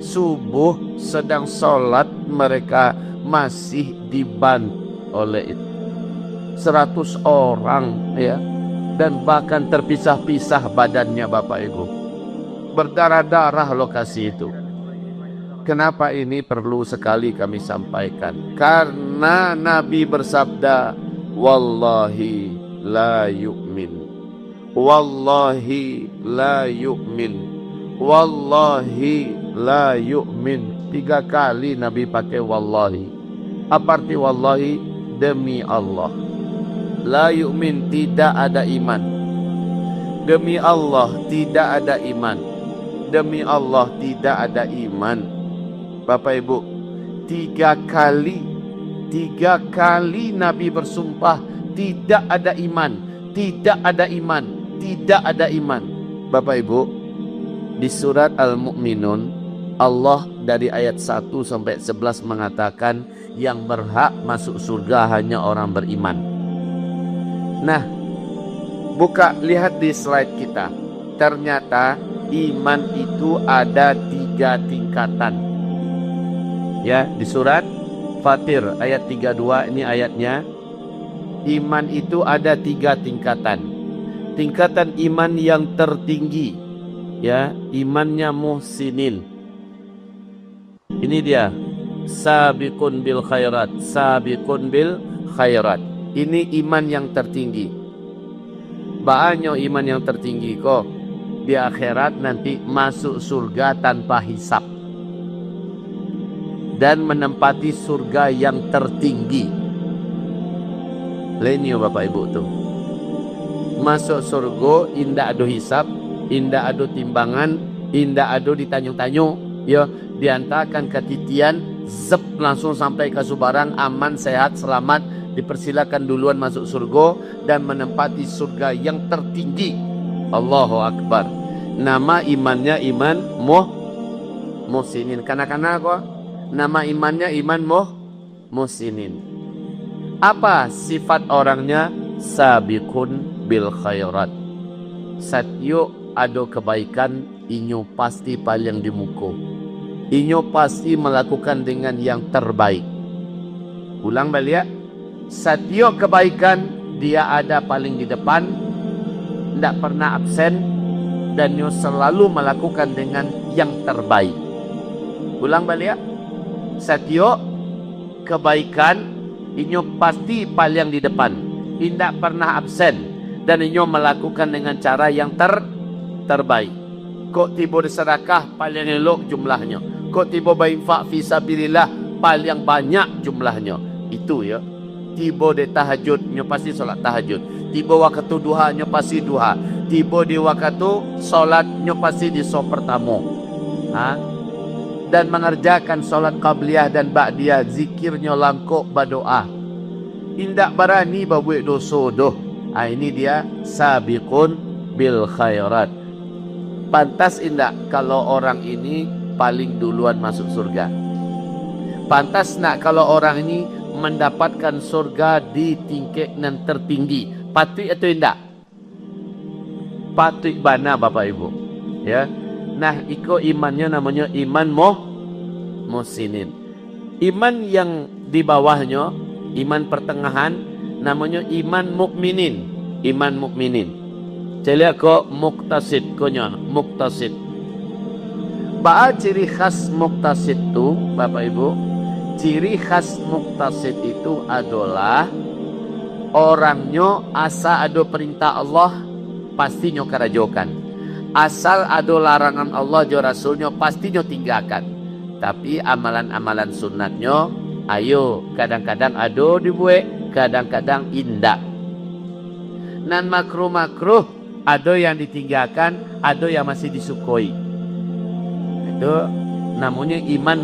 subuh sedang sholat mereka masih dibantu oleh 100 orang, ya, dan bahkan terpisah-pisah badannya Bapak Ibu. Berdarah-darah lokasi itu. Kenapa ini perlu sekali kami sampaikan? Karena Nabi bersabda, wallahi la yu'min, wallahi la yu'min, wallahi la yu'min. 3 kali Nabi pakai wallahi. Apa arti wallahi? Demi Allah. La yu'min, tidak ada iman. Demi Allah tidak ada iman. Demi Allah tidak ada iman. Bapak Ibu, 3 kali Nabi bersumpah tidak ada iman, tidak ada iman, tidak ada iman. Bapak Ibu, di surat Al-Mu'minun, Allah dari ayat 1 sampai 11 mengatakan yang berhak masuk surga hanya orang beriman. Nah, buka, lihat di slide kita. Ternyata iman itu ada 3 tingkatan. Ya, di surat Fatir ayat 32 ini ayatnya. Iman itu ada 3 tingkatan. Tingkatan iman yang tertinggi, ya, imannya muhsinin. Ini dia, sabiqun bil khairat, sabiqun bil khairat. Ini iman yang tertinggi. Banyak iman yang tertinggi kok. Di akhirat nanti masuk surga tanpa hisab dan menempati surga yang tertinggi. Lenio Bapak Ibu tuh. Masuk surga indah ado hisab, indah ado timbangan, indah ado ditanyung-tanyung, ya, diantarkan ke titian, zep langsung sampai ke Subarang, aman, sehat, selamat, dipersilakan duluan masuk surga dan menempati surga yang tertinggi. Allahu Akbar. Nama imannya iman muhsinin. Kanak-kanak kok. Nama imannya iman muhsinin. Apa sifat orangnya? Sabiqun bil khairat. Satyo ado kebaikan, inyo pasti paling di muka. Inyo pasti melakukan dengan yang terbaik. Ulang balik. Satyo kebaikan, dia ada paling di depan, tidak pernah absen, dan inyo selalu melakukan dengan yang terbaik. Ulang balik. Satyo kebaikan, inyo pasti paling di depan, tidak pernah absen, dan inyo melakukan dengan cara yang terbaik. Kok tiba bersedekah paling elok jumlahnya, kok tiba berinfak fi sabilillah paling banyak jumlahnya. Itu ya. Tiba di tahajud, inyo pasti solat tahajud. Tiba waktu duha, inyo pasti duha. Tiba di waktu solat, inyo pasti di so pertama. Dan mengerjakan solat qabliyah dan ba'diyah, zikirnya langkuk berdoa. Indak berani babuik dosa doh. Ini dia sabiqun bil khairat. Pantas indak kalau orang ini paling duluan masuk surga. Pantas nak kalau orang ini mendapatkan surga di tingkat yang tertinggi. Patut atau indak? Patut bana Bapak Ibu. Ya. Nah, iko imannya namanya iman muhsinin. Iman yang di bawahnya, iman pertengahan, namanya iman mukminin. Iman mukminin. Saya lihat kok muktasid, konya muktasid. Ba ciri khas muktasid itu, Bapak Ibu, ciri khas muktasid itu adalah orangnya asa ada perintah Allah pastinya kerajokan. Asal ada larangan Allah dan Rasulnya pastinya tinggalkan. Tapi amalan-amalan sunatnya, ayo kadang-kadang ado dibuat, kadang-kadang indah. Nan makruh-makruh, ada yang ditinggalkan, ada yang masih disukoi. Itu namanya iman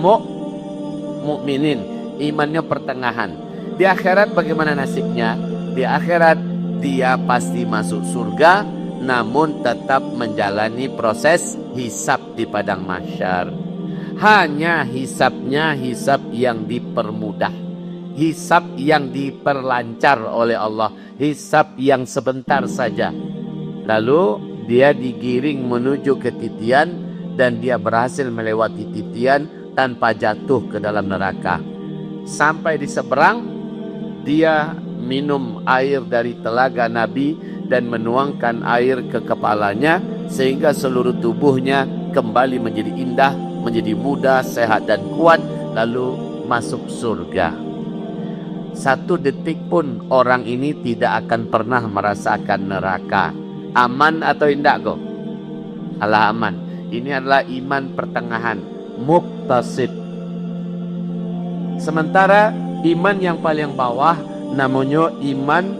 mukminin, imannya pertengahan. Di akhirat bagaimana nasibnya? Di akhirat dia pasti masuk surga, namun tetap menjalani proses hisab di padang mahsyar. Hanya hisabnya hisab yang dipermudah, hisab yang diperlancar oleh Allah, hisab yang sebentar saja. Lalu dia digiring menuju ke titian dan dia berhasil melewati titian tanpa jatuh ke dalam neraka. Sampai di seberang, dia minum air dari telaga Nabi dan menuangkan air ke kepalanya sehingga seluruh tubuhnya kembali menjadi indah, menjadi muda, sehat dan kuat, lalu masuk surga. 1 detik pun orang ini tidak akan pernah merasakan neraka. Aman atau indah kok? Alah aman. Ini adalah iman pertengahan, muktasid. Sementara iman yang paling bawah namanya iman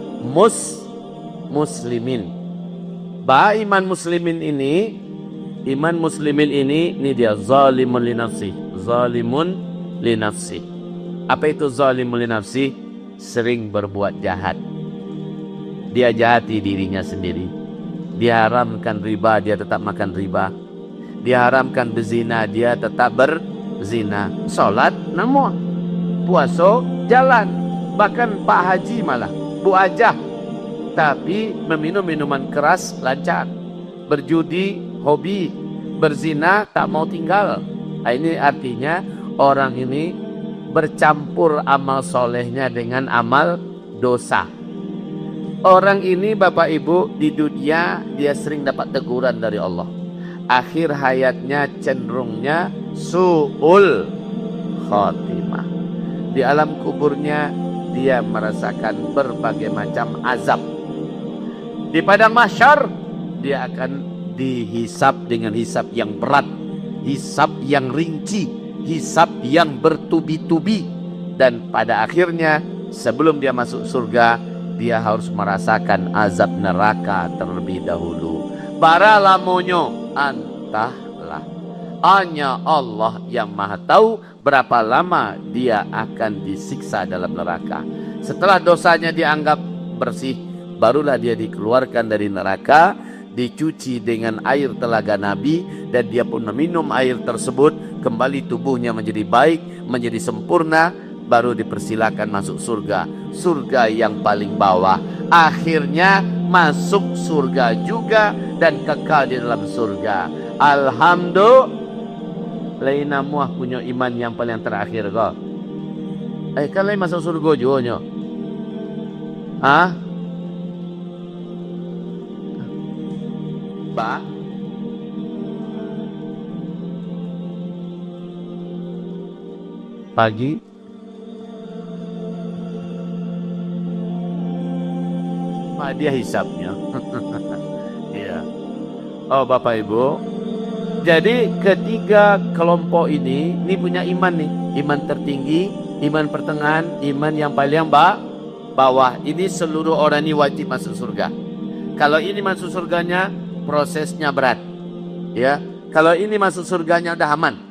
muslimin. Iman muslimin ini dia zalimun li nafsi. Zalimun li nafsi. Apa itu zalimun li nafsi? Sering berbuat jahat. Dia jahati dirinya sendiri. Diharamkan riba, dia tetap makan riba. Diharamkan berzina, dia tetap berzina. Salat namun, puasa jalan. Bahkan Pak Haji malah Bu Ajah, tapi meminum minuman keras lancar. Berjudi hobi, berzina tak mau tinggal. Ini artinya orang ini bercampur amal solehnya dengan amal dosa. Orang ini Bapak Ibu di dunia dia sering dapat teguran dari Allah. Akhir hayatnya cenderungnya su'ul khatimah. Di alam kuburnya dia merasakan berbagai macam azab. Di padang mahsyar dia akan dihisab dengan hisab yang berat, hisab yang rinci, hisab yang bertubi-tubi. Dan pada akhirnya sebelum dia masuk surga, dia harus merasakan azab neraka terlebih dahulu. Para lamonyo entahlah, hanya Allah yang maha tahu berapa lama dia akan disiksa dalam neraka. Setelah dosanya dianggap bersih, barulah dia dikeluarkan dari neraka, dicuci dengan air telaga Nabi, dan dia pun meminum air tersebut, kembali tubuhnya menjadi baik, menjadi sempurna, baru dipersilakan masuk surga. Surga yang paling bawah. Akhirnya masuk surga juga dan kekal di dalam surga. Alhamdulillah, namuah punya iman yang paling terakhir kok. Kan lain masuk surga juga nyo. Ba? Pagi? Dia hisapnya. Ya. Oh Bapak Ibu, jadi ketiga kelompok ini punya iman nih. Iman tertinggi, iman pertengahan, iman yang paling bawah. Ini seluruh orang ini wajib masuk surga. Kalau ini masuk surganya, prosesnya berat. Ya. Kalau ini masuk surganya udah aman.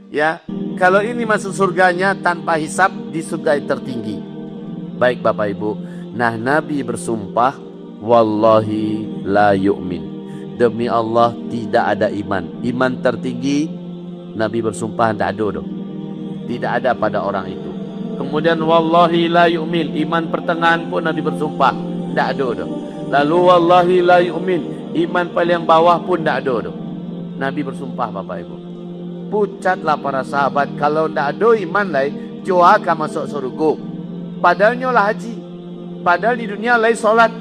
Ya. Kalau ini masuk surganya tanpa hisap di surga yang tertinggi. Baik Bapak Ibu. Nah Nabi bersumpah, wallahi la yu'min. Demi Allah tidak ada iman. Iman tertinggi Nabi bersumpah tidak ada. Tidak ada pada orang itu. Kemudian wallahi la yu'min. Iman pertengahan pun Nabi bersumpah tidak ada. Lalu wallahi la yu'min. Iman paling bawah pun tidak ada. Nabi bersumpah Bapak Ibu. Pucatlah para sahabat, kalau tidak ada iman lain, jauh akan masuk surga. Padahalnya lah haji. Padahal di dunia lain solat,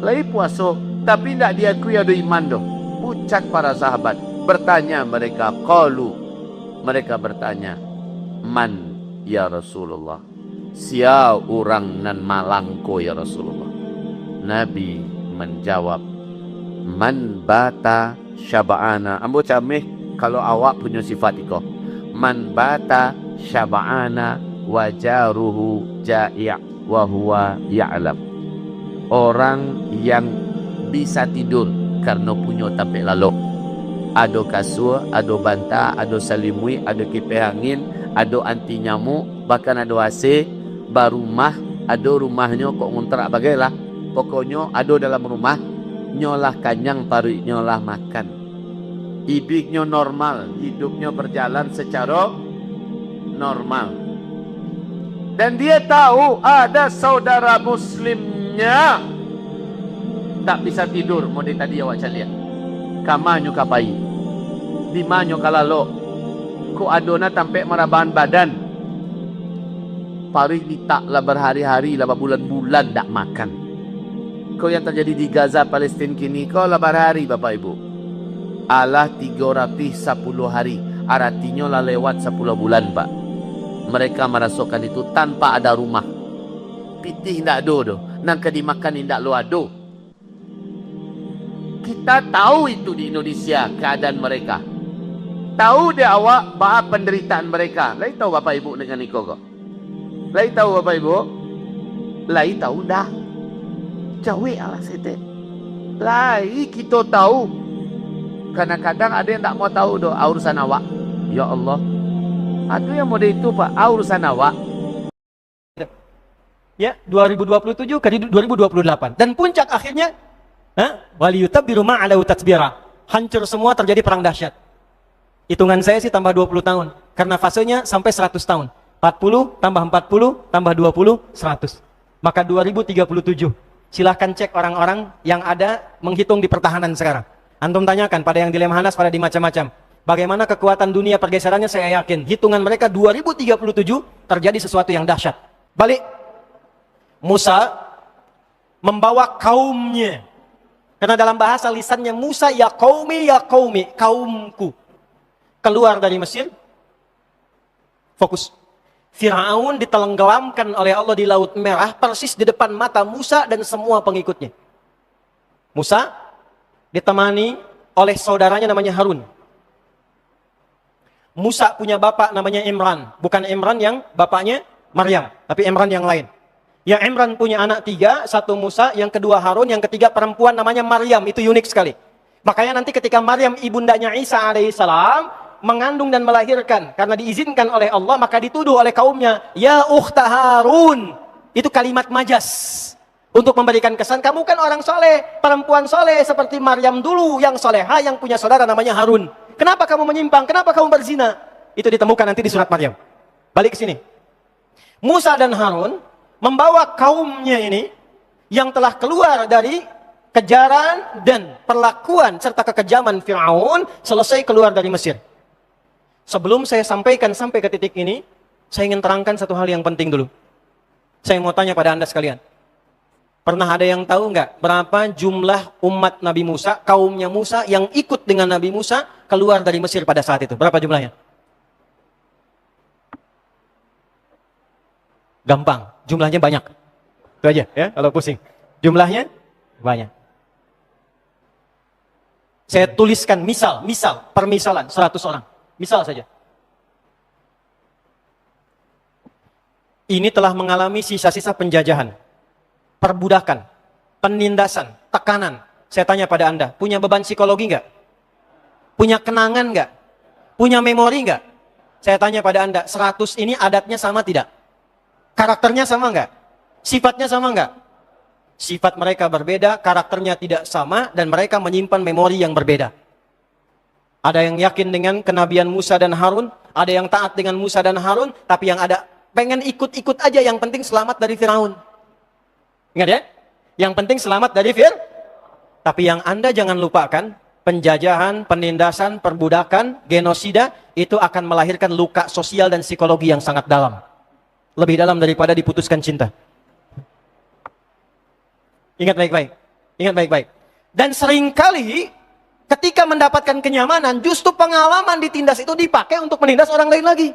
lain puasa, tapi tidak diakui ada iman doh. Pucat para sahabat. Bertanya mereka, mereka bertanya, man ya Rasulullah? Sia orang nan malangko ya Rasulullah? Nabi menjawab, man bata syaba'ana. Ambo camih kalau awak punya sifat iko. man bata syab'ana wa jaruhu ja'i' wa huwa ya'lam. Orang yang bisa tidur karena punya tapek lalu. Ada kasur, ada bantal, ada salimui, ada kipas angin, ada anti nyamuk, bahkan ada AC, barumah, ada rumahnya kok ngontrak bagailah. Pokoknya ada dalam rumah, nyolah kanyang paru nyolah makan. Ibiknya normal, hidupnya berjalan secara normal. Dan dia tahu ada saudara muslimnya tak bisa tidur, mau tadi awak lihat. Kamanyo kapai, di manyo kalalo, ku adona tampe merabahan badan. Paris ditaklah berhari-hari, lah bulan-bulan tak makan. Kau yang terjadi di Gaza, Palestina kini, kau lah berhari Bapak Ibu. Allah 310 hari, artinya lah lewat 10 bulan Pak. Mereka merasakan itu tanpa ada rumah. Pitih tidak ada, nangka dimakan tidak lo ada. Kita tahu itu di Indonesia keadaan mereka. Tahu dia awak bahwa penderitaan mereka. Lai tahu Bapak Ibu dengan iko kok. Lai tahu Bapak Ibu? Lai tahu dah. Cawe Allah sete. Lai kita tahu. Kadang-kadang ada yang tak mau tahu doa urusan awak. Ya Allah. Ada yang model itu Pak, urusan awak. Ya, 2027 ke 2028. Dan puncak akhirnya waliyutabbiru ma'alau tatsbira. Hancur semua, terjadi perang dahsyat. Hitungan saya sih tambah 20 tahun. Karena fasenya sampai 100 tahun. 40 tambah 40 tambah 20 100. Maka 2037. Silahkan cek orang-orang yang ada menghitung di pertahanan sekarang. Antum tanyakan pada yang di Lemhanas, pada di macam-macam. Bagaimana kekuatan dunia pergeserannya, saya yakin. Hitungan mereka 2037 terjadi sesuatu yang dahsyat. Balik. Musa membawa kaumnya. Karena dalam bahasa lisannya Musa, ya qaumi, kaumku. Keluar dari Mesir. Fokus. Fir'aun ditenggelamkan oleh Allah di Laut Merah, persis di depan mata Musa dan semua pengikutnya. Musa ditemani oleh saudaranya namanya Harun. Musa punya bapak namanya Imran. Bukan Imran yang bapaknya Maryam, tapi Imran yang lain. Ya, Imran punya anak 3, satu Musa, yang kedua Harun, yang ketiga perempuan namanya Maryam. Itu unik sekali. Makanya nanti ketika Maryam ibundanya Isa alaihissalam mengandung dan melahirkan, karena diizinkan oleh Allah, maka dituduh oleh kaumnya, ya ukhta Harun. Itu kalimat majas untuk memberikan kesan, kamu kan orang soleh, perempuan soleh seperti Maryam dulu yang soleha, yang punya saudara namanya Harun. Kenapa kamu menyimpang? Kenapa kamu berzina? Itu ditemukan nanti di surat Maryam. Balik ke sini. Musa dan Harun membawa kaumnya ini yang telah keluar dari kejaran dan perlakuan serta kekejaman Fir'aun, selesai keluar dari Mesir. Sebelum saya sampaikan sampai ke titik ini, saya ingin terangkan satu hal yang penting dulu. Saya mau tanya pada Anda sekalian. Pernah ada yang tahu nggak berapa jumlah umat Nabi Musa, kaumnya Musa yang ikut dengan Nabi Musa keluar dari Mesir pada saat itu? Berapa jumlahnya? Gampang, jumlahnya banyak. Itu aja ya, kalau pusing. Jumlahnya banyak. Saya tuliskan misal, permisalan 100 orang. Misal saja. Ini telah mengalami sisa-sisa penjajahan, perbudakan, penindasan, tekanan. Saya tanya pada Anda, punya beban psikologi nggak? Punya kenangan nggak? Punya memori nggak? Saya tanya pada Anda, 100 ini adatnya sama tidak? Karakternya sama nggak? Sifatnya sama nggak? Sifat mereka berbeda, karakternya tidak sama, dan mereka menyimpan memori yang berbeda. Ada yang yakin dengan kenabian Musa dan Harun, ada yang taat dengan Musa dan Harun, tapi yang ada pengen ikut-ikut aja, yang penting selamat dari Firaun. Ingat ya? Yang penting selamat dari Firaun. Tapi yang Anda jangan lupakan, penjajahan, penindasan, perbudakan, genosida, itu akan melahirkan luka sosial dan psikologi yang sangat dalam. Lebih dalam daripada diputuskan cinta. Ingat baik-baik. Ingat baik-baik. Dan seringkali ketika mendapatkan kenyamanan, justru pengalaman ditindas itu dipakai untuk menindas orang lain lagi.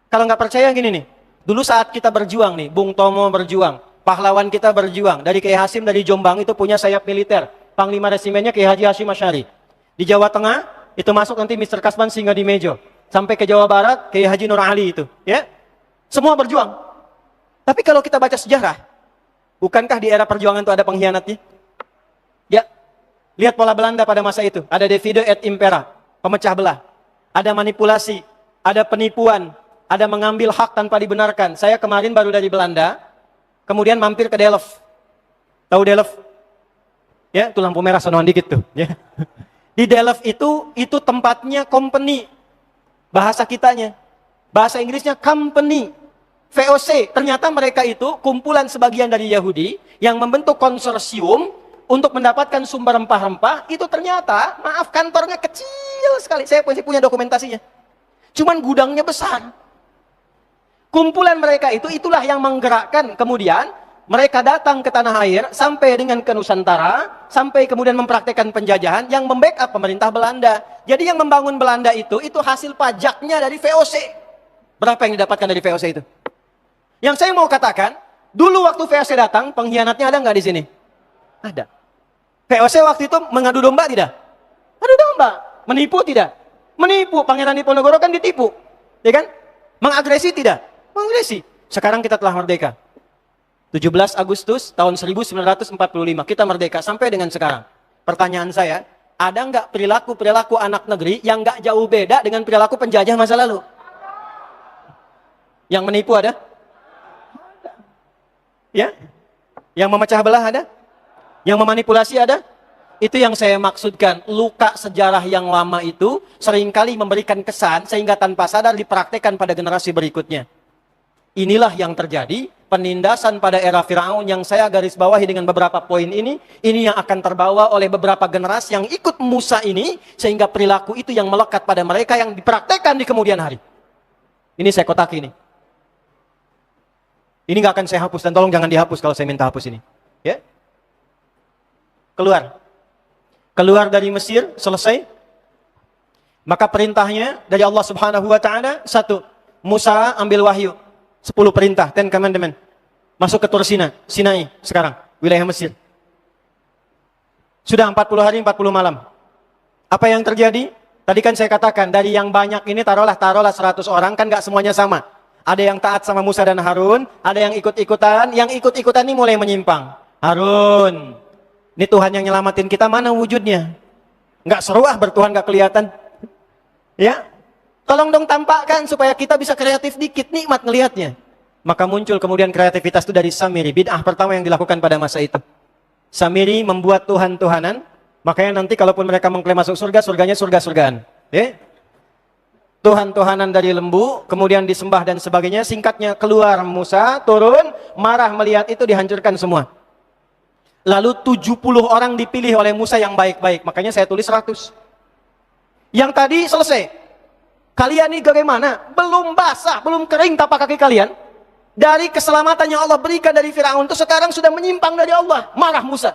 Kalau nggak percaya gini nih. Dulu saat kita berjuang nih, Bung Tomo berjuang, pahlawan kita berjuang. Dari Kiai Hasim dari Jombang itu punya sayap militer. Panglima resimennya Kiai Haji Hashim Asy'ari. Di Jawa Tengah, itu masuk nanti Mr. Kasman Singa di Mejo. sampai ke Jawa Barat, Kiai Haji Nur Ali itu, ya. Semua berjuang. Tapi kalau kita baca sejarah, bukankah di era perjuangan itu ada pengkhianatnya? Ya. Lihat pola Belanda pada masa itu, ada divide et impera, pemecah belah. Ada manipulasi, ada penipuan, ada mengambil hak tanpa dibenarkan. Saya kemarin baru dari Belanda, kemudian mampir ke Delft. Tahu Delft? Ya, itu lampu merah sonoan dikit tuh. Ya. Di Delft itu tempatnya company. Bahasa kitanya. Bahasa Inggrisnya company. VOC. Ternyata mereka itu kumpulan sebagian dari Yahudi yang membentuk konsorsium untuk mendapatkan sumber rempah-rempah. Itu ternyata, maaf, kantornya kecil sekali. Saya masih punya dokumentasinya. Cuman gudangnya besar. Kumpulan mereka itulah yang menggerakkan. Kemudian mereka datang ke tanah air sampai dengan ke Nusantara, sampai kemudian mempraktekkan penjajahan yang membackup pemerintah Belanda. Jadi yang membangun Belanda itu hasil pajaknya dari VOC. Berapa yang didapatkan dari VOC itu? Yang saya mau katakan, dulu waktu VOC datang, pengkhianatnya ada nggak di sini? Ada. VOC waktu itu mengadu domba tidak? Adu domba. Menipu tidak? Menipu. Pangeran Diponegoro kan ditipu. Ya kan? Mengagresi tidak? Mengagresi. Sekarang kita telah merdeka. 17 Agustus tahun 1945 kita merdeka sampai dengan sekarang. Pertanyaan saya, ada nggak perilaku anak negeri yang nggak jauh beda dengan perilaku penjajah masa lalu? Yang menipu ada? Ada. Ya? Yang memecah belah ada? Yang memanipulasi ada? Itu yang saya maksudkan. Luka sejarah yang lama itu seringkali memberikan kesan sehingga tanpa sadar dipraktekkan pada generasi berikutnya. Inilah yang terjadi, penindasan pada era Firaun yang saya garis bawahi dengan beberapa poin ini yang akan terbawa oleh beberapa generasi yang ikut Musa ini, sehingga perilaku itu yang melekat pada mereka yang dipraktekkan di kemudian hari. Ini saya kotak ini. Ini nggak akan saya hapus, dan tolong jangan dihapus kalau saya minta hapus ini. Ya? Keluar dari Mesir, selesai. Maka perintahnya dari Allah Subhanahu wa Ta'ala, 1. Musa ambil wahyu. 10 perintah, 10 commandment. Masuk ke Tur Sinai sekarang, wilayah Mesir. Sudah 40 hari, 40 malam. Apa yang terjadi? Tadi kan saya katakan, dari yang banyak ini taruhlah 100 orang, kan gak semuanya sama. Ada yang taat sama Musa dan Harun, ada yang ikut-ikutan. Yang ikut-ikutan ini mulai menyimpang. Harun, ini Tuhan yang nyelamatin kita, mana wujudnya? Gak seru bertuhan gak kelihatan. Ya, tolong dong tampakkan supaya kita bisa kreatif dikit, nikmat ngelihatnya. Maka muncul kemudian kreativitas itu dari Samiri. Bid'ah pertama yang dilakukan pada masa itu. Samiri membuat Tuhan-Tuhanan. Makanya nanti kalaupun mereka mengklaim masuk surga, surganya surga-surgaan. Tuhan-Tuhanan dari lembu, kemudian disembah dan sebagainya. Singkatnya, keluar Musa, turun, marah melihat itu, dihancurkan semua. Lalu 70 orang dipilih oleh Musa yang baik-baik. Makanya saya tulis 100. Yang tadi selesai. Kalian ini bagaimana? Belum basah, belum kering tapak kaki kalian. Dari keselamatan yang Allah berikan dari Firaun itu sekarang sudah menyimpang dari Allah. Marah Musa.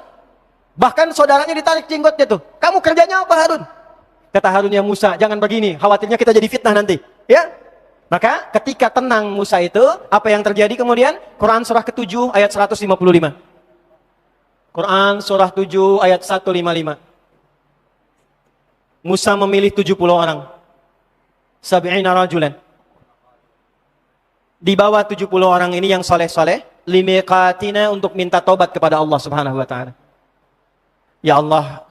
Bahkan saudaranya ditarik jenggotnya tuh. Kamu kerjanya apa, Harun? Kata Harun, ya Musa, jangan begini. Khawatirnya kita jadi fitnah nanti. Ya? Maka ketika tenang Musa itu, apa yang terjadi kemudian? Quran surah ke-7 ayat 155. Quran surah 7 ayat 155. Musa memilih 70 orang. Sab'ina rajulan. Di bawah 70 orang ini yang soleh-soleh, limiqatina, untuk minta tobat kepada Allah Subhanahu wa Ta'ala. Ya Allah,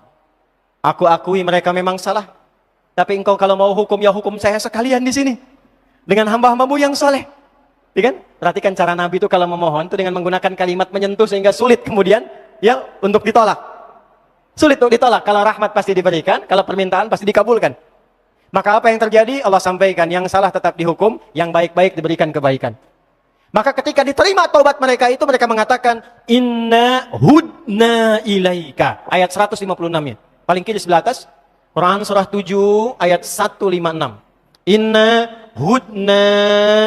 aku akui mereka memang salah. Tapi engkau kalau mau hukum, ya hukum saya sekalian di sini. Dengan hamba-hambamu yang soleh. Ya kan? Perhatikan cara Nabi itu kalau memohon itu dengan menggunakan kalimat menyentuh sehingga sulit kemudian ya untuk ditolak. Sulit untuk ditolak. Kalau rahmat pasti diberikan, kalau permintaan pasti dikabulkan. Maka apa yang terjadi? Allah sampaikan, yang salah tetap dihukum, yang baik-baik diberikan kebaikan. Maka ketika diterima taubat mereka itu, mereka mengatakan, Inna hudna ilaika. Ayat 156-nya. Paling kiri sebelah atas. Quran surah 7 ayat 156. Inna hudna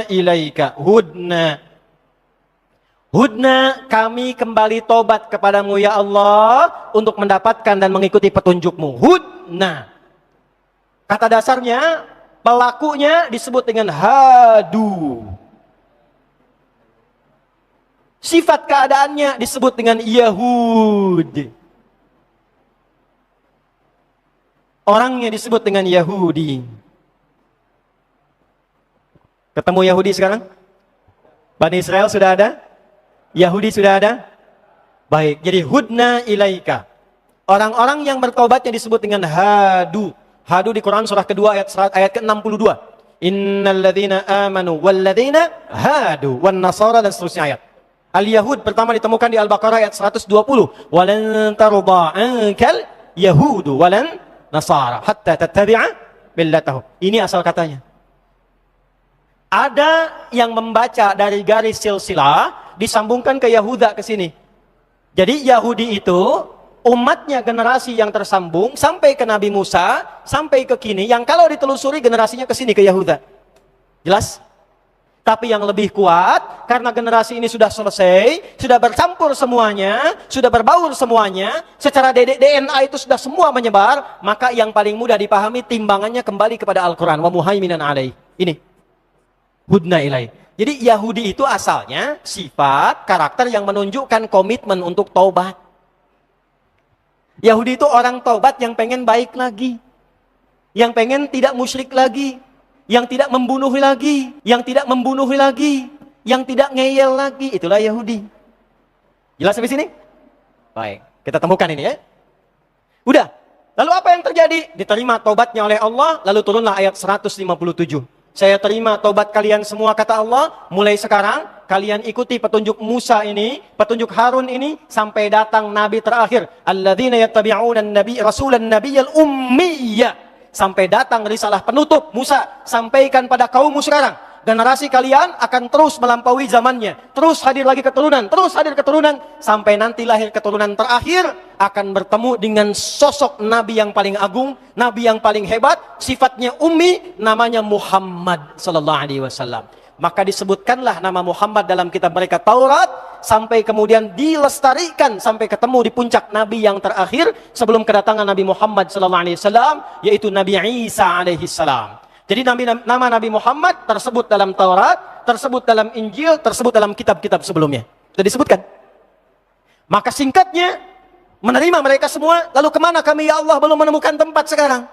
ilaika. Hudna. Hudna, kami kembali tobat kepadamu ya Allah, untuk mendapatkan dan mengikuti petunjukmu. Hudna. Kata dasarnya, pelakunya disebut dengan hadu. Sifat keadaannya disebut dengan Yahud. Orangnya disebut dengan Yahudi. Ketemu Yahudi sekarang? Bani Israel sudah ada? Yahudi sudah ada? Baik, jadi hudna ilaika. Orang-orang yang bertobat yang disebut dengan hadu. Hadu di Quran surah kedua ayat ke-62. Innalladzina amanu walladzina hadu wan nasara dan seterusnya ayat. Al-Yahud pertama ditemukan di Al-Baqarah ayat 120. Walan tarda ankal yahudu walan nasara hatta tattabi'a millatahum. Ini asal katanya. Ada yang membaca dari garis silsilah disambungkan ke Yahuda ke sini. Jadi Yahudi itu umatnya generasi yang tersambung sampai ke Nabi Musa, sampai ke kini, yang kalau ditelusuri generasinya ke sini ke Yahuda. Jelas? Tapi yang lebih kuat, karena generasi ini sudah selesai, sudah bercampur semuanya, sudah berbaur semuanya, secara DNA itu sudah semua menyebar, maka yang paling mudah dipahami timbangannya kembali kepada Al-Quran. Wa muhaiminan alaih. Ini. Hudna ilaih. Jadi Yahudi itu asalnya sifat, karakter yang menunjukkan komitmen untuk taubat. Yahudi itu orang taubat yang pengen baik lagi. Yang pengen tidak musyrik lagi. Yang tidak membunuh lagi. Yang tidak membunuh lagi. Yang tidak ngeyel lagi. Itulah Yahudi. Jelas sampai sini? Baik, kita temukan ini ya. Udah. Lalu apa yang terjadi? Diterima taubatnya oleh Allah, lalu turunlah ayat 157. Saya terima taubat kalian semua, kata Allah. Mulai sekarang, kalian ikuti petunjuk Musa ini, petunjuk Harun ini, sampai datang Nabi terakhir. Alladzina yattabi'una an-nabi rasulan nabiyyal ummiyya. Sampai datang risalah penutup Musa. Sampaikan pada kaummu sekarang. Generasi kalian akan terus melampaui zamannya. Terus hadir lagi keturunan. Terus hadir keturunan. Sampai nanti lahir keturunan terakhir. Akan bertemu dengan sosok Nabi yang paling agung. Nabi yang paling hebat. Sifatnya ummi. Namanya Muhammad sallallahu alaihi wasallam. Maka disebutkanlah nama Muhammad dalam kitab mereka Taurat. Sampai kemudian dilestarikan. Sampai ketemu di puncak Nabi yang terakhir. Sebelum kedatangan Nabi Muhammad sallallahu alaihi wasallam. Yaitu Nabi Isa alaihi salam. Jadi nama Nabi Muhammad tersebut dalam Taurat, tersebut dalam Injil, tersebut dalam kitab-kitab sebelumnya. Sudah disebutkan. Maka singkatnya, menerima mereka semua, lalu kemana kami ya Allah belum menemukan tempat sekarang?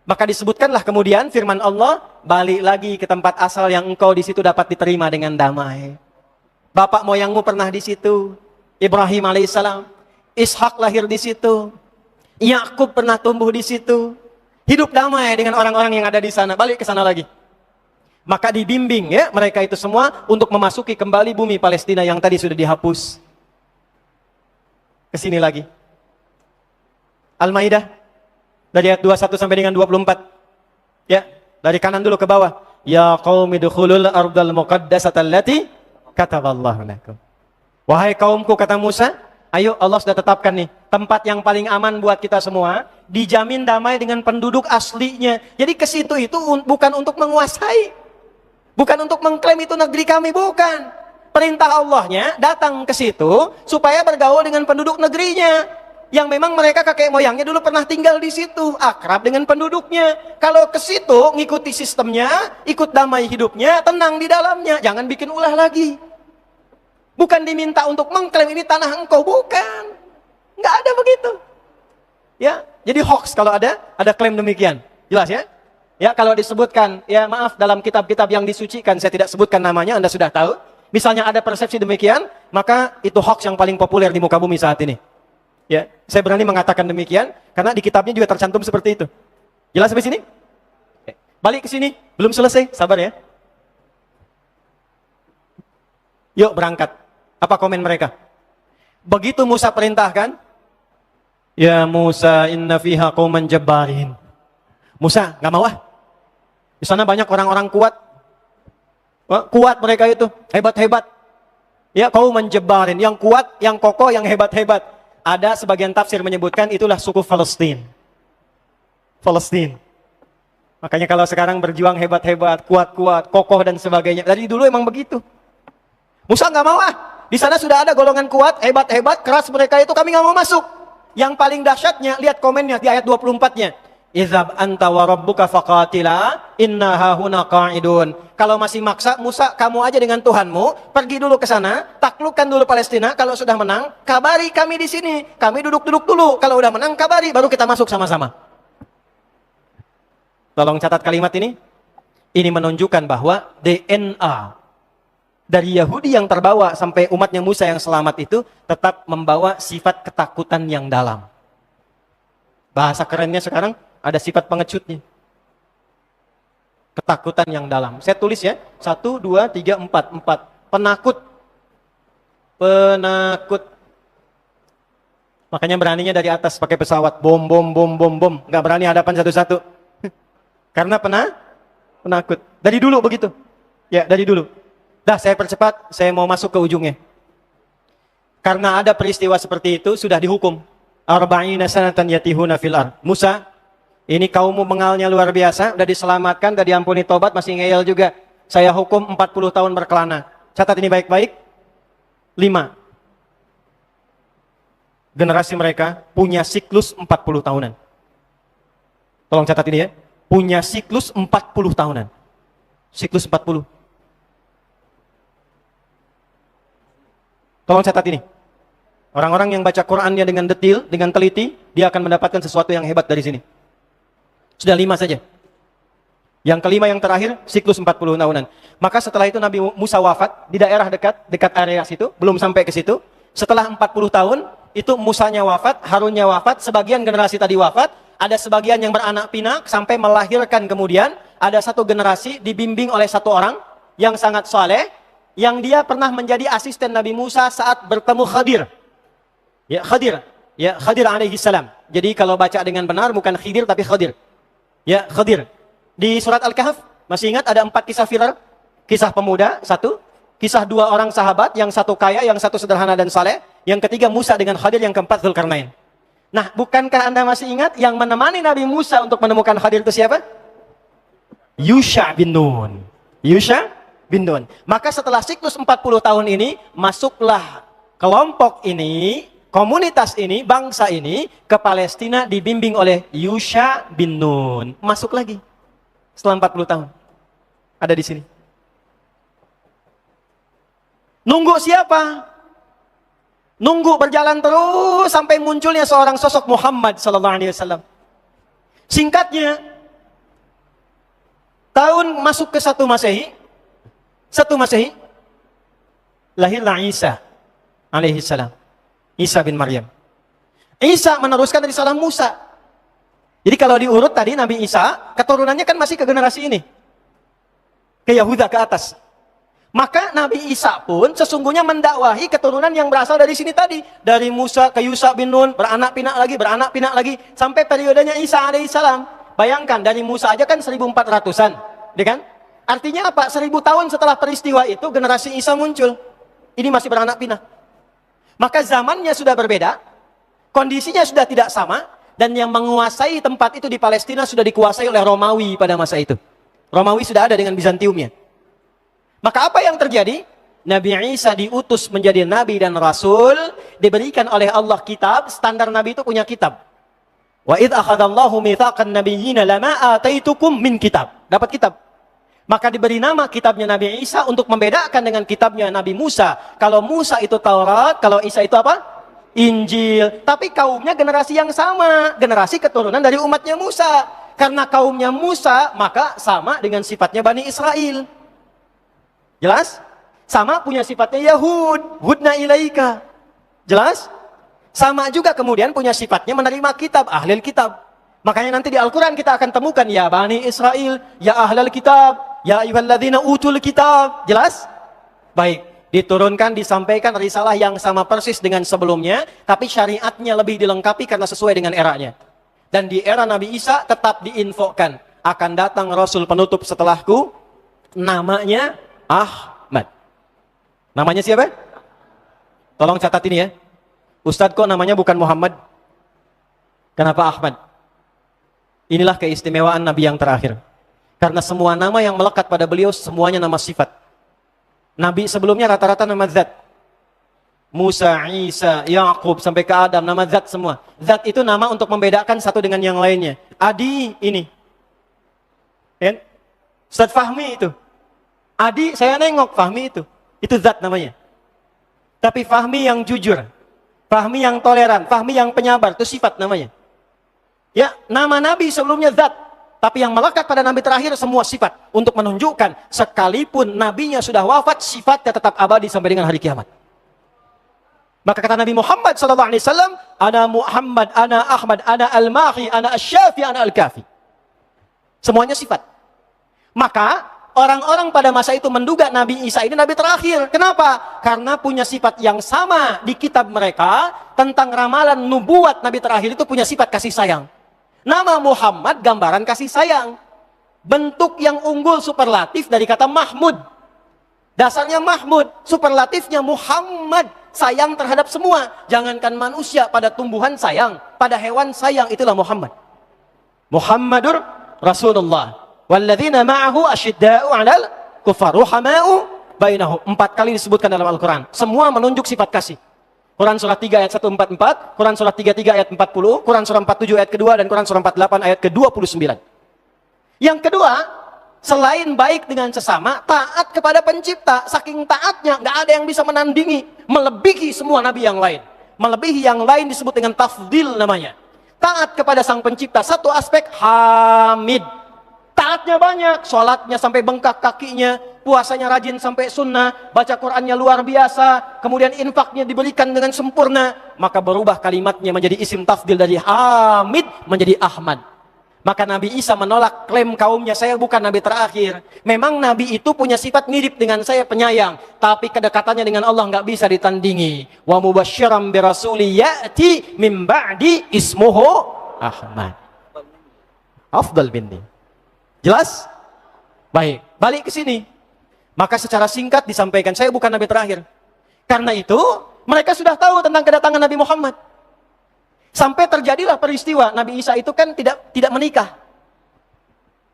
Maka disebutkanlah kemudian firman Allah, balik lagi ke tempat asal yang engkau di situ dapat diterima dengan damai. Bapak moyangmu pernah di situ, Ibrahim alaihissalam, Ishak lahir di situ, Yakub pernah tumbuh di situ. Hidup damai dengan orang-orang yang ada di sana. Balik ke sana lagi. Maka dibimbing ya mereka itu semua untuk memasuki kembali bumi Palestina yang tadi sudah dihapus. Ke sini lagi. Al-Maidah dari ayat 21 sampai dengan 24. Ya, dari kanan dulu ke bawah. Ya qaumi dukhulul ardal muqaddasata allati kataballahu lakum. Wahai kaumku, kata Musa, ayo Allah sudah tetapkan nih tempat yang paling aman buat kita semua. Dijamin damai dengan penduduk aslinya. Jadi ke situ itu bukan untuk menguasai. Bukan untuk mengklaim itu negeri kami, bukan. Perintah Allahnya datang ke situ supaya bergaul dengan penduduk negerinya. Yang memang mereka kakek moyangnya dulu pernah tinggal di situ. Akrab dengan penduduknya. Kalau ke situ ngikuti sistemnya, ikut damai hidupnya, tenang di dalamnya. Jangan bikin ulah lagi. Bukan diminta untuk mengklaim ini tanah engkau, bukan. Nggak ada begitu. Ya, jadi hoax kalau ada klaim demikian. Jelas ya? Ya, kalau disebutkan, ya maaf dalam kitab-kitab yang disucikan, saya tidak sebutkan namanya, Anda sudah tahu. Misalnya ada persepsi demikian, maka itu hoax yang paling populer di muka bumi saat ini. Ya, saya berani mengatakan demikian, karena di kitabnya juga tercantum seperti itu. Jelas sampai sini? Balik ke sini, belum selesai, sabar ya. Yuk berangkat. Apa komen mereka? Begitu Musa perintahkan, ya Musa inna fiha qauman jabbarin. Musa, nggak mau ah. Di sana banyak orang-orang kuat. Kuat mereka itu, hebat-hebat. Ya, qauman jabbarin, yang kuat, yang kokoh, yang hebat-hebat. Ada sebagian tafsir menyebutkan itulah suku Palestina. Palestina. Makanya kalau sekarang berjuang hebat-hebat, kuat-kuat, kokoh dan sebagainya. Dari dulu emang begitu. Musa nggak mau ah. Di sana sudah ada golongan kuat, hebat-hebat, keras mereka itu, kami nggak mau masuk. Yang paling dahsyatnya, lihat komennya di ayat 24-nya. Izhab anta wa rabbuka faqatila inna hahuna qa'idun. Kalau masih maksa, Musa, kamu aja dengan Tuhanmu, pergi dulu ke sana, taklukkan dulu Palestina, kalau sudah menang, kabari kami di sini. Kami duduk-duduk dulu, kalau udah menang kabari, baru kita masuk sama-sama. Tolong catat kalimat ini. Ini menunjukkan bahwa DNA dari Yahudi yang terbawa sampai umatnya Musa yang selamat itu tetap membawa sifat ketakutan yang dalam. Bahasa kerennya sekarang ada sifat pengecutnya. Ketakutan yang dalam. Saya tulis ya. 1, 2, 3, 4. 4. Penakut. Penakut. Makanya beraninya dari atas pakai pesawat. Bom, bom, bom, bom, bom. Nggak berani hadapan satu-satu. Karena penakut. Dari dulu begitu. Ya, dari dulu. Dah, saya percepat. Saya mau masuk ke ujungnya. Karena ada peristiwa seperti itu, sudah dihukum. Arba'ina sanatan yatihuna fil ard. Musa, ini kaummu mengalnya luar biasa, udah diselamatkan, udah diampuni tobat, masih ngeyel juga. Saya hukum 40 tahun berkelana. Catat ini baik-baik. 5. Generasi mereka punya siklus 40 tahunan. Tolong catat ini ya. Punya siklus 40 tahunan. Siklus 40. Tolong catat ini. Orang-orang yang baca Qur'annya dengan detil, dengan teliti, dia akan mendapatkan sesuatu yang hebat dari sini. Sudah 5 saja. Yang kelima yang terakhir, siklus 40 tahunan. Maka setelah itu Nabi Musa wafat di daerah dekat area situ, belum sampai ke situ. Setelah 40 tahun, itu Musanya wafat, Harunnya wafat, sebagian generasi tadi wafat, ada sebagian yang beranak pinak sampai melahirkan kemudian ada satu generasi dibimbing oleh satu orang yang sangat saleh, yang dia pernah menjadi asisten Nabi Musa saat bertemu Khadir. Ya, Khadir alaihi salam. Jadi kalau baca dengan benar bukan Khidir tapi Khadir. Ya, Khadir. Di surat Al-Kahf masih ingat ada 4 kisah viral? Kisah pemuda 1, kisah 2 orang sahabat, yang satu kaya, yang satu sederhana dan saleh, yang ketiga Musa dengan Khadir, yang keempat Dzulkarnain. Nah, bukankah Anda masih ingat yang menemani Nabi Musa untuk menemukan Khadir itu siapa? Yusha bin Nun. Yusha bin Nun. Maka setelah siklus 40 tahun ini, masuklah kelompok ini, komunitas ini, bangsa ini ke Palestina dibimbing oleh Yusha bin Nun. Masuk lagi setelah 40 tahun. Ada di sini. Nunggu siapa? Nunggu berjalan terus sampai munculnya seorang sosok Muhammad sallallahu alaihi wasallam. Singkatnya, tahun masuk ke 1 Masehi, lahirlah Isa alaihi salam. Isa bin Maryam. Isa meneruskan dari salam Musa. Jadi kalau diurut tadi Nabi Isa, keturunannya kan masih ke generasi ini. Ke Yahuda ke atas. Maka Nabi Isa pun sesungguhnya mendakwahi keturunan yang berasal dari sini tadi. Dari Musa ke Yusha bin Nun, beranak pinak lagi. Sampai periodenya Isa alaihissalam. Bayangkan, dari Musa aja kan 1400-an. Ya kan? Artinya apa? 1000 tahun setelah peristiwa itu, generasi Isa muncul. Ini masih beranak pinak. Maka zamannya sudah berbeda, kondisinya sudah tidak sama, dan yang menguasai tempat itu di Palestina sudah dikuasai oleh Romawi pada masa itu. Romawi sudah ada dengan Bizantiumnya. Maka apa yang terjadi? Nabi Isa diutus menjadi nabi dan rasul, diberikan oleh Allah kitab. Standar nabi itu punya kitab. Wa idh akhadallahu mitsaqan nabiyyina lama ataitukum min kitab. Dapat kitab. Maka diberi nama kitabnya Nabi Isa untuk membedakan dengan kitabnya Nabi Musa. Kalau Musa itu Taurat, kalau Isa itu apa? Injil. Tapi kaumnya generasi yang sama, generasi keturunan dari umatnya Musa. Karena kaumnya Musa, maka sama dengan sifatnya Bani Israel. Jelas? Sama punya sifatnya Yahud, hudna ilaika. Jelas? Sama juga kemudian punya sifatnya menerima kitab, ahlul kitab. Makanya nanti di Al-Quran kita akan temukan ya Bani Israel, ya ahlul kitab, ya ayyuhalladzina utul kitab. Jelas? Baik, diturunkan, disampaikan risalah yang sama persis dengan sebelumnya, tapi syariatnya lebih dilengkapi karena sesuai dengan eranya. Dan di era Nabi Isa tetap diinfokan, akan datang Rasul penutup setelahku, namanya Ahmad. Namanya siapa? Tolong catat ini ya. Ustadz, kok namanya bukan Muhammad? Kenapa Ahmad? Inilah keistimewaan Nabi yang terakhir. Karena semua nama yang melekat pada beliau, semuanya nama sifat. Nabi sebelumnya rata-rata nama zat. Musa, Isa, Yaqub, sampai ke Adam, nama zat semua. Zat itu nama untuk membedakan satu dengan yang lainnya. Adi ini. Ya? Ustadz Fahmi itu. Adi, saya nengok, Fahmi itu. Itu zat namanya. Tapi Fahmi yang jujur. Fahmi yang toleran. Fahmi yang penyabar. Itu sifat namanya. Ya, nama Nabi sebelumnya zat. Tapi yang melekat pada nabi terakhir semua sifat. Untuk menunjukkan sekalipun nabinya sudah wafat, sifatnya tetap abadi sampai dengan hari kiamat. Maka kata Nabi Muhammad SAW, Ana Muhammad, Ana Ahmad, Ana Al-Mahi, Ana Asy-Syafi, Ana Al-Kafi. Semuanya sifat. Maka orang-orang pada masa itu menduga Nabi Isa ini nabi terakhir. Kenapa? Karena punya sifat yang sama di kitab mereka tentang ramalan nubuat nabi terakhir itu punya sifat kasih sayang. Nama Muhammad gambaran kasih sayang. Bentuk yang unggul superlatif dari kata Mahmud. Dasarnya Mahmud, superlatifnya Muhammad. Sayang terhadap semua. Jangankan manusia, pada tumbuhan sayang, pada hewan sayang, itulah Muhammad. Muhammadur Rasulullah. Walladzina ma'ahu asyidda'u 'alal kuffar ruhama'u bainahum. 4 kali disebutkan dalam Al-Quran. Semua menunjuk sifat kasih. Quran surah 3 ayat 144, Quran surah 33 ayat 40, Quran surah 47 ayat kedua, dan Quran surah 48 ayat ke-29. Yang kedua, selain baik dengan sesama, taat kepada pencipta. Saking taatnya, nggak ada yang bisa menandingi, melebihi semua nabi yang lain. Melebihi yang lain disebut dengan tafdil namanya. Taat kepada sang pencipta. Satu aspek hamid. Taatnya banyak, sholatnya sampai bengkak kakinya, puasanya rajin sampai sunnah, baca Qurannya luar biasa, kemudian infaknya diberikan dengan sempurna. Maka berubah kalimatnya menjadi isim tafdil dari Hamid menjadi Ahmad. Maka Nabi Isa menolak klaim kaumnya, saya bukan nabi terakhir. Memang nabi itu punya sifat mirip dengan saya, penyayang, tapi kedekatannya dengan Allah nggak bisa ditandingi. Wa mubasysyiran bi rasuli ya'ti min ba'di ismuhu Ahmad. Afdal minni. Jelas? Baik, balik ke sini. Maka secara singkat disampaikan, saya bukan nabi terakhir. Karena itu, mereka sudah tahu tentang kedatangan Nabi Muhammad. Sampai terjadilah peristiwa Nabi Isa itu kan tidak menikah.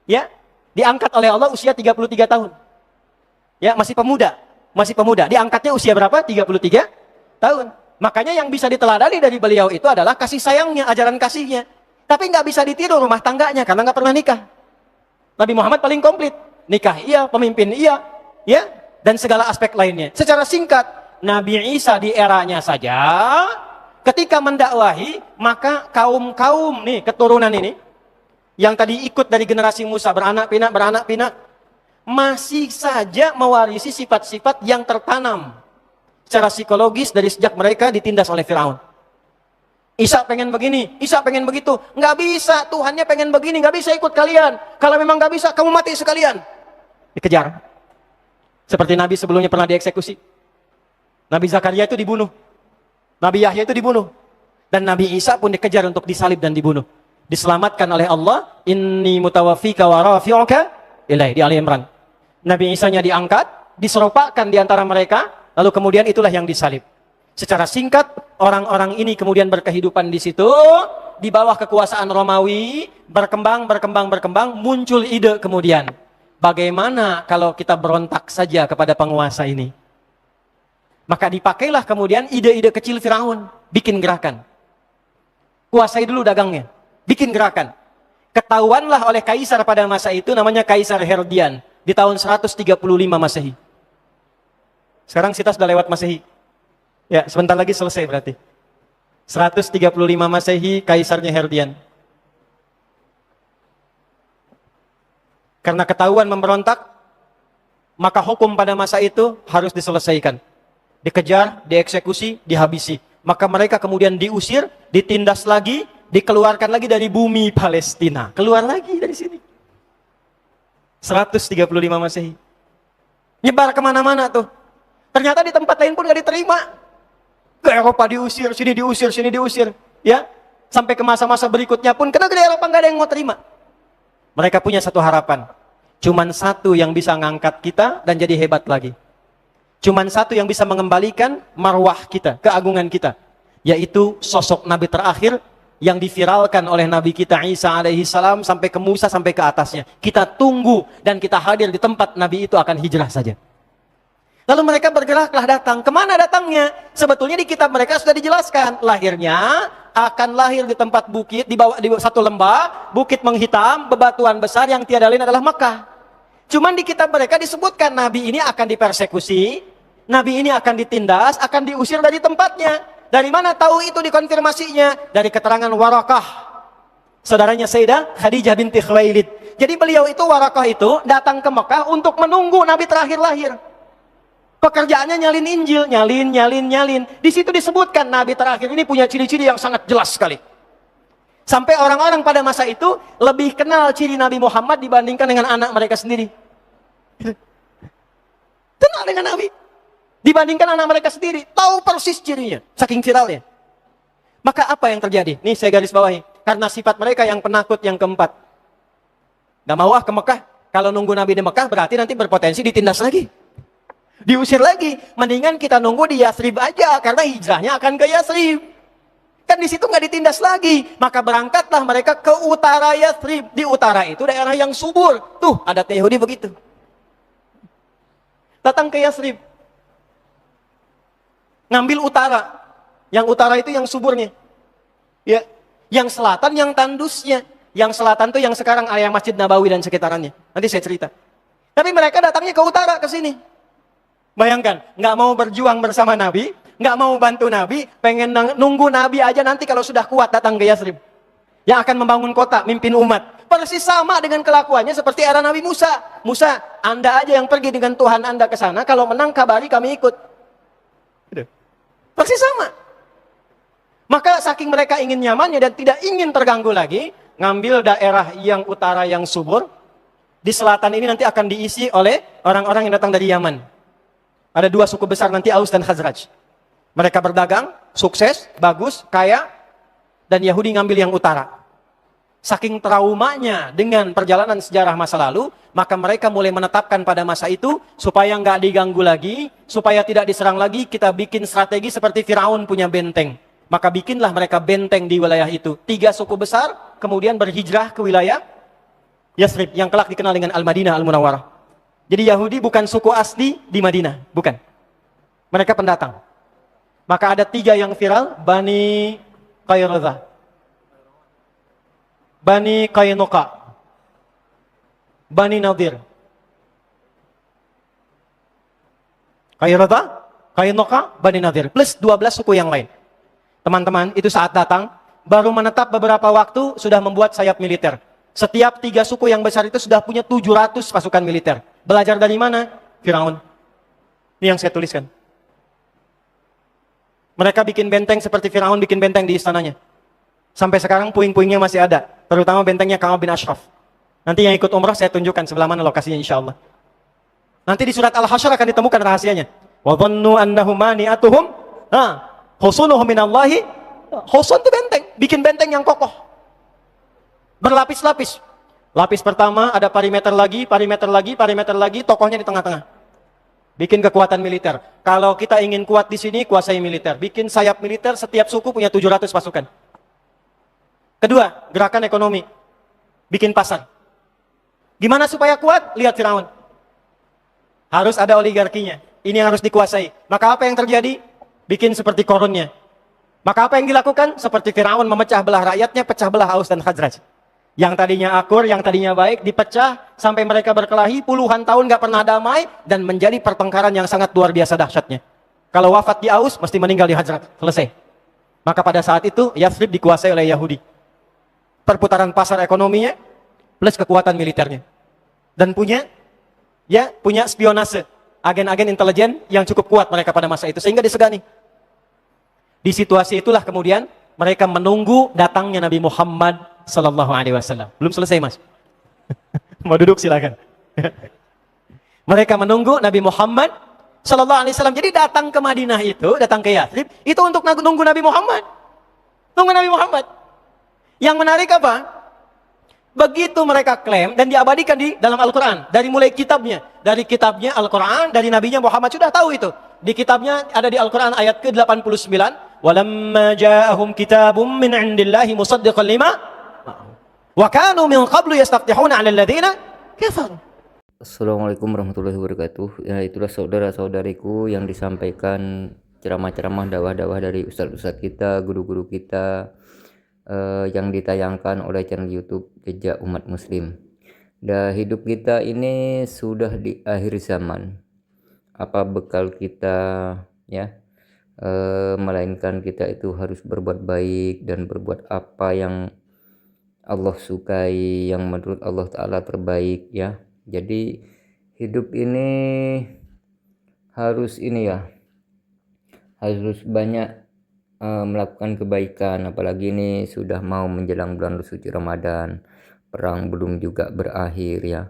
Ya, diangkat oleh Allah usia 33 tahun. Ya, masih pemuda. Diangkatnya usia berapa? 33 tahun. Makanya yang bisa diteladani dari beliau itu adalah kasih sayangnya, ajaran kasihnya. Tapi nggak bisa ditiru rumah tangganya karena nggak pernah nikah. Nabi Muhammad paling komplit. Nikah iya, pemimpin iya, ya, dan segala aspek lainnya. Secara singkat, Nabi Isa di eranya saja ketika mendakwahi, maka kaum-kaum nih, keturunan ini yang tadi ikut dari generasi Musa, beranak pinak, masih saja mewarisi sifat-sifat yang tertanam secara psikologis dari sejak mereka ditindas oleh Firaun. Isa pengen begini, Isa pengen begitu. Nggak bisa, Tuhannya pengen begini, nggak bisa ikut kalian. Kalau memang nggak bisa, kamu mati sekalian. Dikejar. Seperti Nabi sebelumnya pernah dieksekusi. Nabi Zakaria itu dibunuh. Nabi Yahya itu dibunuh. Dan Nabi Isa pun dikejar untuk disalib dan dibunuh. Diselamatkan oleh Allah. Inni mutawaffika wa rafi'uka ilai, di Ali Imran. Nabi Isanya diangkat, diserupakan di antara mereka, lalu kemudian itulah yang disalib. Secara singkat, orang-orang ini kemudian berkehidupan di situ, di bawah kekuasaan Romawi, berkembang, muncul ide kemudian. Bagaimana kalau kita berontak saja kepada penguasa ini? Maka dipakailah kemudian ide-ide kecil Firaun, bikin gerakan. Kuasai dulu dagangnya, bikin gerakan. Ketahuanlah oleh kaisar pada masa itu, namanya Kaisar Herodian, di tahun 135 Masehi. Sekarang kita sudah lewat Masehi. Ya, sebentar lagi selesai berarti. 135 Masehi, kaisarnya Herodian. Karena ketahuan memberontak, maka hukum pada masa itu harus diselesaikan. Dikejar, dieksekusi, dihabisi. Maka mereka kemudian diusir, ditindas lagi, dikeluarkan lagi dari bumi Palestina. Keluar lagi dari sini. 135 Masehi. Nyebar kemana-mana tuh. Ternyata di tempat lain pun gak diterima. Ke Eropa diusir, sini diusir. Ya, sampai ke masa-masa berikutnya pun, karena di Eropa gak ada yang mau terima. Mereka punya satu harapan. Cuman satu yang bisa ngangkat kita dan jadi hebat lagi. Cuman satu yang bisa mengembalikan marwah kita, keagungan kita. Yaitu sosok Nabi terakhir yang diviralkan oleh Nabi kita Isa alaihi salam sampai ke Musa, sampai ke atasnya. Kita tunggu dan kita hadir di tempat Nabi itu akan hijrah saja. Lalu mereka bergeraklah datang. Kemana datangnya? Sebetulnya di kitab mereka sudah dijelaskan. Lahirnya akan lahir di tempat bukit, di bawah satu lembah, bukit menghitam, bebatuan besar yang tiada lain adalah Makkah. Cuman di kitab mereka disebutkan Nabi ini akan dipersekusi, Nabi ini akan ditindas, akan diusir dari tempatnya. Dari mana tahu itu dikonfirmasinya? Dari keterangan Warakah. saudaranya Sayyidah Khadijah binti Khuwailid. Jadi beliau itu, Warakah itu datang ke Mekah untuk menunggu Nabi terakhir lahir. Pekerjaannya nyalin Injil, nyalin. Di situ disebutkan Nabi terakhir ini punya ciri-ciri yang sangat jelas sekali. Sampai orang-orang pada masa itu lebih kenal ciri Nabi Muhammad dibandingkan dengan anak mereka sendiri. Kenal dengan Nabi dibandingkan anak mereka sendiri, tahu persis cirinya, saking viralnya. Maka apa yang terjadi? Nih saya garis bawahi, karena sifat mereka yang penakut yang keempat. Gak mau ke Mekah. Kalau nunggu Nabi di Mekah berarti nanti berpotensi ditindas lagi, diusir lagi. Mendingan kita nunggu di Yathrib aja, karena hijrahnya akan ke Yathrib. Kan di situ nggak ditindas lagi. Maka berangkatlah mereka ke utara Yathrib. Di utara itu daerah yang subur. Tuh adatnya Yahudi begitu. Datang ke Yathrib, ngambil utara. Yang utara itu yang suburnya. Ya, yang selatan yang tandusnya. Yang selatan tuh yang sekarang area Masjid Nabawi dan sekitarannya. Nanti saya cerita. Tapi mereka datangnya ke utara, ke sini. Bayangkan, nggak mau berjuang bersama Nabi, nggak mau bantu Nabi, pengen nunggu Nabi aja nanti kalau sudah kuat datang ke Yathrib. Yang akan membangun kota, mimpin umat. Persis sama dengan kelakuannya seperti era Nabi Musa. Musa, Anda aja yang pergi dengan Tuhan Anda ke sana, kalau menang kabari kami ikut. Persis sama. Maka saking mereka ingin nyamannya dan tidak ingin terganggu lagi, ngambil daerah yang utara yang subur. Di selatan ini nanti akan diisi oleh orang-orang yang datang dari Yaman. Ada dua suku besar nanti, Aus dan Khazraj. Mereka berdagang, sukses, bagus, kaya, dan Yahudi ngambil yang utara. Saking traumanya dengan perjalanan sejarah masa lalu, maka mereka mulai menetapkan pada masa itu, supaya nggak diganggu lagi, supaya tidak diserang lagi, kita bikin strategi seperti Firaun punya benteng. Maka bikinlah mereka benteng di wilayah itu. 3 suku besar, kemudian berhijrah ke wilayah Yathrib, yang kelak dikenal dengan Al-Madinah Al-Munawwarah. Jadi Yahudi bukan suku asli di Madinah, bukan. Mereka pendatang. Maka ada 3 yang viral, Bani Qaynuqa, Bani Qaynuqa, Bani Nadir. Qaynuqa, Bani Nadir, plus 12 suku yang lain. Teman-teman, itu saat datang, baru menetap beberapa waktu, sudah membuat sayap militer. Setiap 3 suku yang besar itu sudah punya 700 pasukan militer. Belajar dari mana? Firaun. Ini yang saya tuliskan. Mereka bikin benteng seperti Firaun bikin benteng di istananya. Sampai sekarang puing-puingnya masih ada. Terutama bentengnya Ka'ab bin Ashraf. Nanti yang ikut umrah saya tunjukkan sebelah mana lokasinya insya Allah. Nanti di surat Al-Hasyr akan ditemukan rahasianya. Wa dhannu annahum mani'atuhum husunuhum minallahi. Husun itu benteng. Bikin benteng yang kokoh. Berlapis-lapis. Lapis pertama ada perimeter lagi, tokohnya di tengah-tengah. Bikin kekuatan militer. Kalau kita ingin kuat di sini, kuasai militer. Bikin sayap militer, setiap suku punya 700 pasukan. Kedua, gerakan ekonomi. Bikin pasar. Gimana supaya kuat? Lihat Firaun. Harus ada oligarkinya. Ini yang harus dikuasai. Maka apa yang terjadi? Bikin seperti korunnya. Maka apa yang dilakukan? Seperti Firaun memecah belah rakyatnya, pecah belah Aus dan Khazraj. Yang tadinya akur, yang tadinya baik, dipecah sampai mereka berkelahi puluhan tahun gak pernah damai dan menjadi pertengkaran yang sangat luar biasa dahsyatnya. Kalau wafat di Aus, mesti meninggal di Khazraj. Selesai. Maka pada saat itu, Yathrib dikuasai oleh Yahudi. Perputaran pasar ekonominya, plus kekuatan militernya. Dan punya spionase. Agen-agen intelijen yang cukup kuat mereka pada masa itu. Sehingga disegani. Di situasi itulah kemudian, mereka menunggu datangnya Nabi Muhammad Sallallahu Alaihi Wasallam. Belum selesai mas. Mau duduk silakan. Mereka menunggu Nabi Muhammad Sallallahu Alaihi Wasallam. Jadi datang ke Madinah itu, datang ke Yathrib, itu untuk nunggu Nabi Muhammad. Nunggu Nabi Muhammad. Yang menarik apa? Begitu mereka klaim dan diabadikan di dalam Al-Quran. Dari mulai kitabnya. Dari kitabnya Al-Quran, dari Nabinya Muhammad sudah tahu itu. Di kitabnya ada di Al-Quran ayat ke-89. وَلَمَّا جَاءَهُمْ كِتَابٌ مِّنْ عِنْدِ اللَّهِ مُصَدِّقًا لِمَا وَكَانُوا مِنْ قَبْلُ يَسْتَفْتِحُونَ عَلَى الَّذِينَ كَفَرُوا. Assalamualaikum warahmatullahi wabarakatuh. Ya, itulah saudara-saudariku yang disampaikan ceramah-ceramah dakwah-dakwah dari ustadz-ustadz kita, guru-guru kita yang ditayangkan oleh channel YouTube Jejak Umat Muslim. Dan hidup kita ini sudah di akhir zaman. Apa bekal kita ya? Melainkan kita itu harus berbuat baik dan berbuat apa yang Allah sukai, yang menurut Allah Ta'ala terbaik ya. Jadi hidup ini harus ini ya, harus banyak melakukan kebaikan, apalagi ini sudah mau menjelang bulan suci Ramadan, perang belum juga berakhir ya.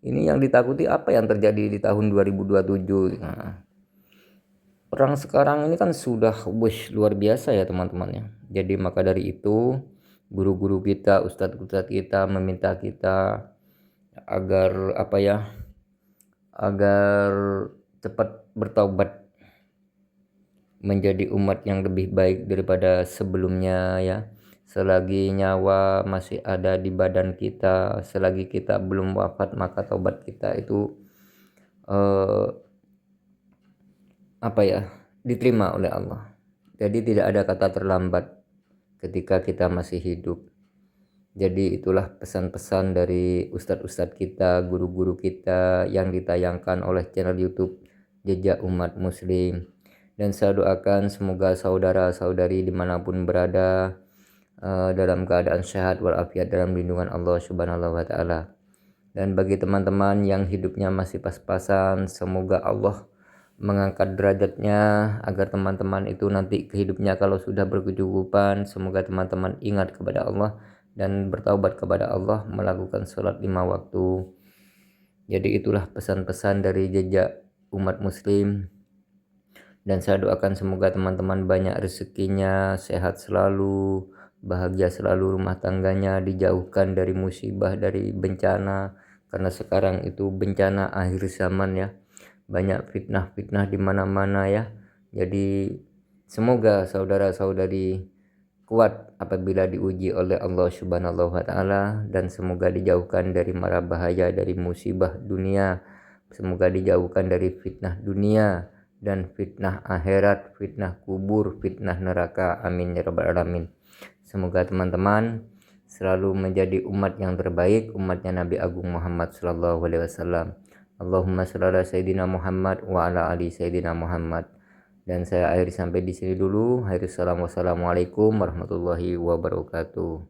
Ini yang ditakuti apa yang terjadi di tahun 2027. Nah, perang sekarang ini kan sudah luar biasa ya teman-teman ya. Jadi maka dari itu guru-guru kita, ustadz-ustadz kita meminta kita agar apa ya, agar cepat bertaubat menjadi umat yang lebih baik daripada sebelumnya ya. Selagi nyawa masih ada di badan kita, selagi kita belum wafat, maka taubat kita itu eh, apa ya, diterima oleh Allah. Jadi tidak ada kata terlambat ketika kita masih hidup. Jadi itulah pesan-pesan dari ustadz-ustadz kita, guru-guru kita yang ditayangkan oleh channel YouTube Jejak Umat Muslim. Dan saya doakan semoga saudara-saudari dimanapun berada dalam keadaan sehat walafiat dalam lindungan Allah Subhanahu wa Ta'ala. Dan bagi teman-teman yang hidupnya masih pas-pasan, semoga Allah mengangkat derajatnya agar teman-teman itu nanti hidupnya kalau sudah berkecukupan, semoga teman-teman ingat kepada Allah dan bertaubat kepada Allah, melakukan sholat 5 waktu. Jadi itulah pesan-pesan dari Jejak Umat Muslim. Dan saya doakan semoga teman-teman banyak rezekinya, sehat selalu, bahagia selalu, rumah tangganya dijauhkan dari musibah, dari bencana. Karena sekarang itu bencana akhir zaman ya, banyak fitnah-fitnah di mana-mana ya. Jadi semoga saudara-saudari kuat apabila diuji oleh Allah Subhanahu wa Ta'ala, dan semoga dijauhkan dari mara bahaya, dari musibah dunia, semoga dijauhkan dari fitnah dunia dan fitnah akhirat, fitnah kubur, fitnah neraka. Amin ya rabbal alamin. Semoga teman-teman selalu menjadi umat yang terbaik, umatnya Nabi Agung Muhammad sallallahu alaihi wasallam. Allahumma shalli ala sayyidina Muhammad wa ala ali sayyidina Muhammad. Dan saya akhiri sampai di sini dulu. Wassalamualaikum warahmatullahi wabarakatuh.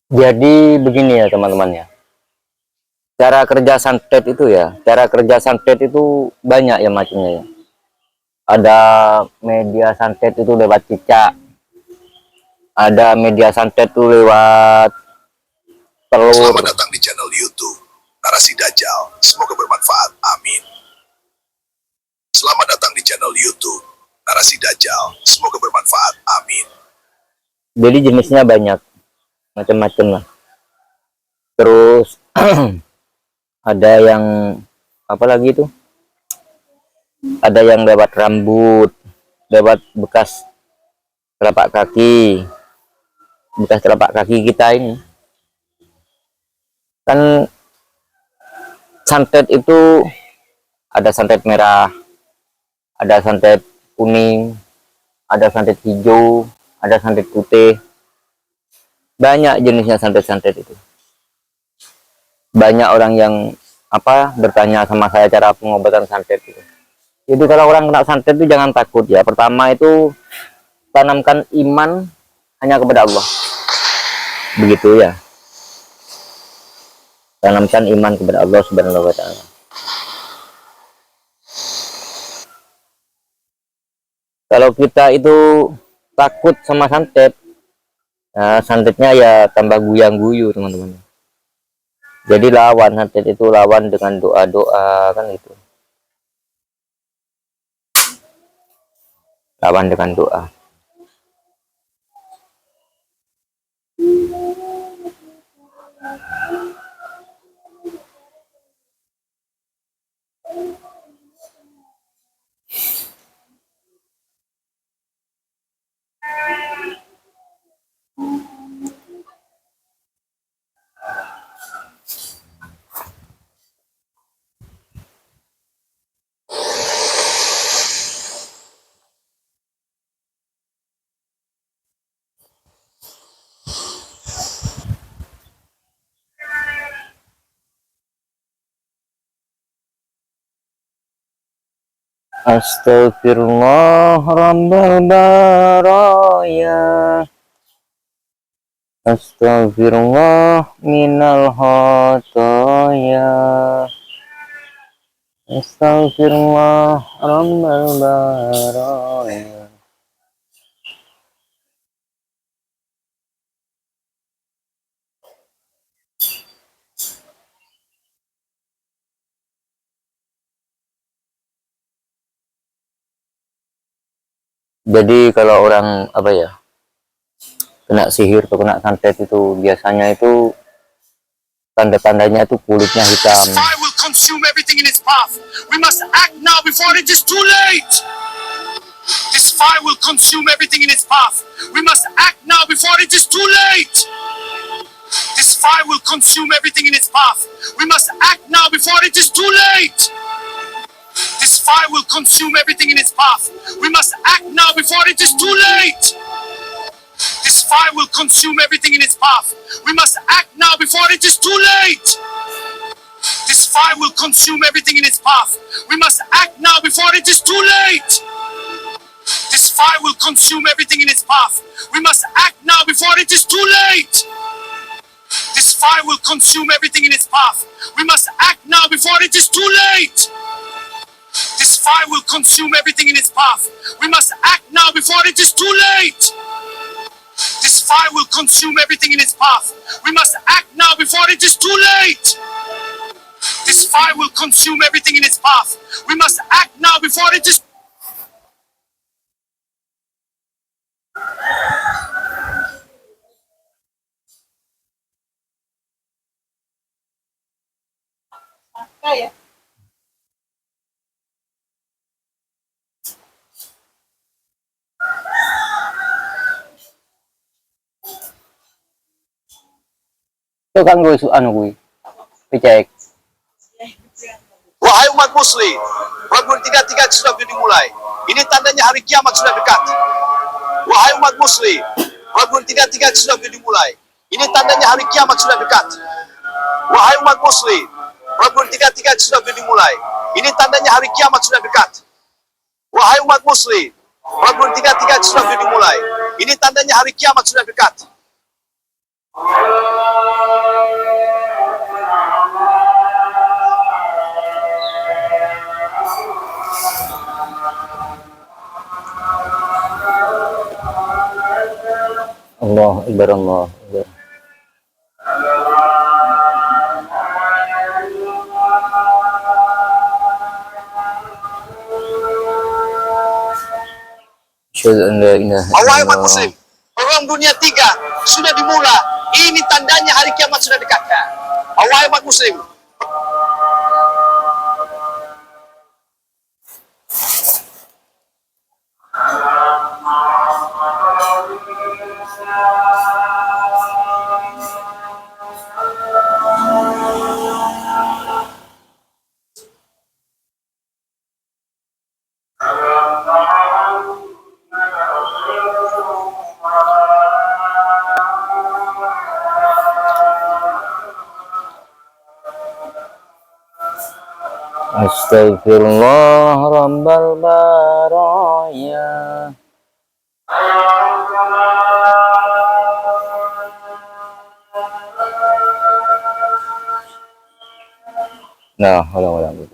Jadi begini ya teman-teman ya. Cara kerja santet itu banyak ya macamnya ya. Ada media santet itu lewat cicak, ada media santet itu lewat telur. Selamat datang di channel YouTube Narasi Dajjal. Semoga bermanfaat. Amin. Selamat datang di channel YouTube Narasi Dajjal. Semoga bermanfaat. Amin. Jadi jenisnya banyak, macam-macam lah. Terus ada yang apa lagi itu? Ada yang lewat rambut, lewat bekas telapak kaki kita ini. Kan santet itu ada santet merah, ada santet kuning, ada santet hijau, ada santet putih. Banyak jenisnya santet-santet itu. Banyak orang yang bertanya sama saya cara pengobatan santet itu. Jadi kalau orang kena santet itu jangan takut ya. Pertama itu tanamkan iman hanya kepada Allah. Begitu ya. Tanamkan iman kepada Allah Subhanahu wa taala. Kalau kita itu takut sama santet, nah, santetnya ya tambah guyang-guyu teman-teman. Jadi lawan santet itu, lawan dengan doa-doa kan itu. Lawan dengan doa. Astagfirullah rabbal baraya Astaghfirullah minal khotoya. Astaghfirullah rabbal baraya. Jadi kalau orang apa ya, kena sihir atau kena santet itu biasanya itu tanda-tandanya itu kulitnya hitam. Fire will consume everything in its path. We must act now before it is too late. This fire will consume everything in its path. We must act now before it is too late. This fire will consume everything in its path. We must act now before it is too late. This fire will consume everything in its path. We must act now before it is too late. This fire will consume everything in its path. We must act now before it is too late. This fire will consume everything in its path. We must act now before it is too late. This fire will consume everything in its path. We must act now before it is too late. This fire will consume everything in its path. We must act now before it is too late. This fire will consume everything in its path. We must act now before it is too late. This fire will consume everything in its path. We must act now before it is too late. This fire will consume everything in its path. We must act now before it is. Itu kan gue anu gue dicek. Wahai umat muslim, Ramadan 33 sudah dimulai. Ini tandanya hari kiamat sudah dekat. Wahai umat muslim, Ramadan 33 sudah dimulai. Ini tandanya hari kiamat sudah dekat. Wahai umat muslim, Ramadan 33 sudah dimulai. Ini tandanya hari kiamat sudah dekat. Wahai umat muslim, Ramadan 33 sudah dimulai. Ini tandanya hari kiamat sudah dekat. Allah Akbar, Allah Akbar. Asyhadu an la ilaha Wahai umat illallah. muslim, perang dunia 3 sudah dimulai. Ini tandanya hari kiamat sudah dekat. Wahai umat muslim, Astaghfirullah rabbal baraya. Nah, ulang.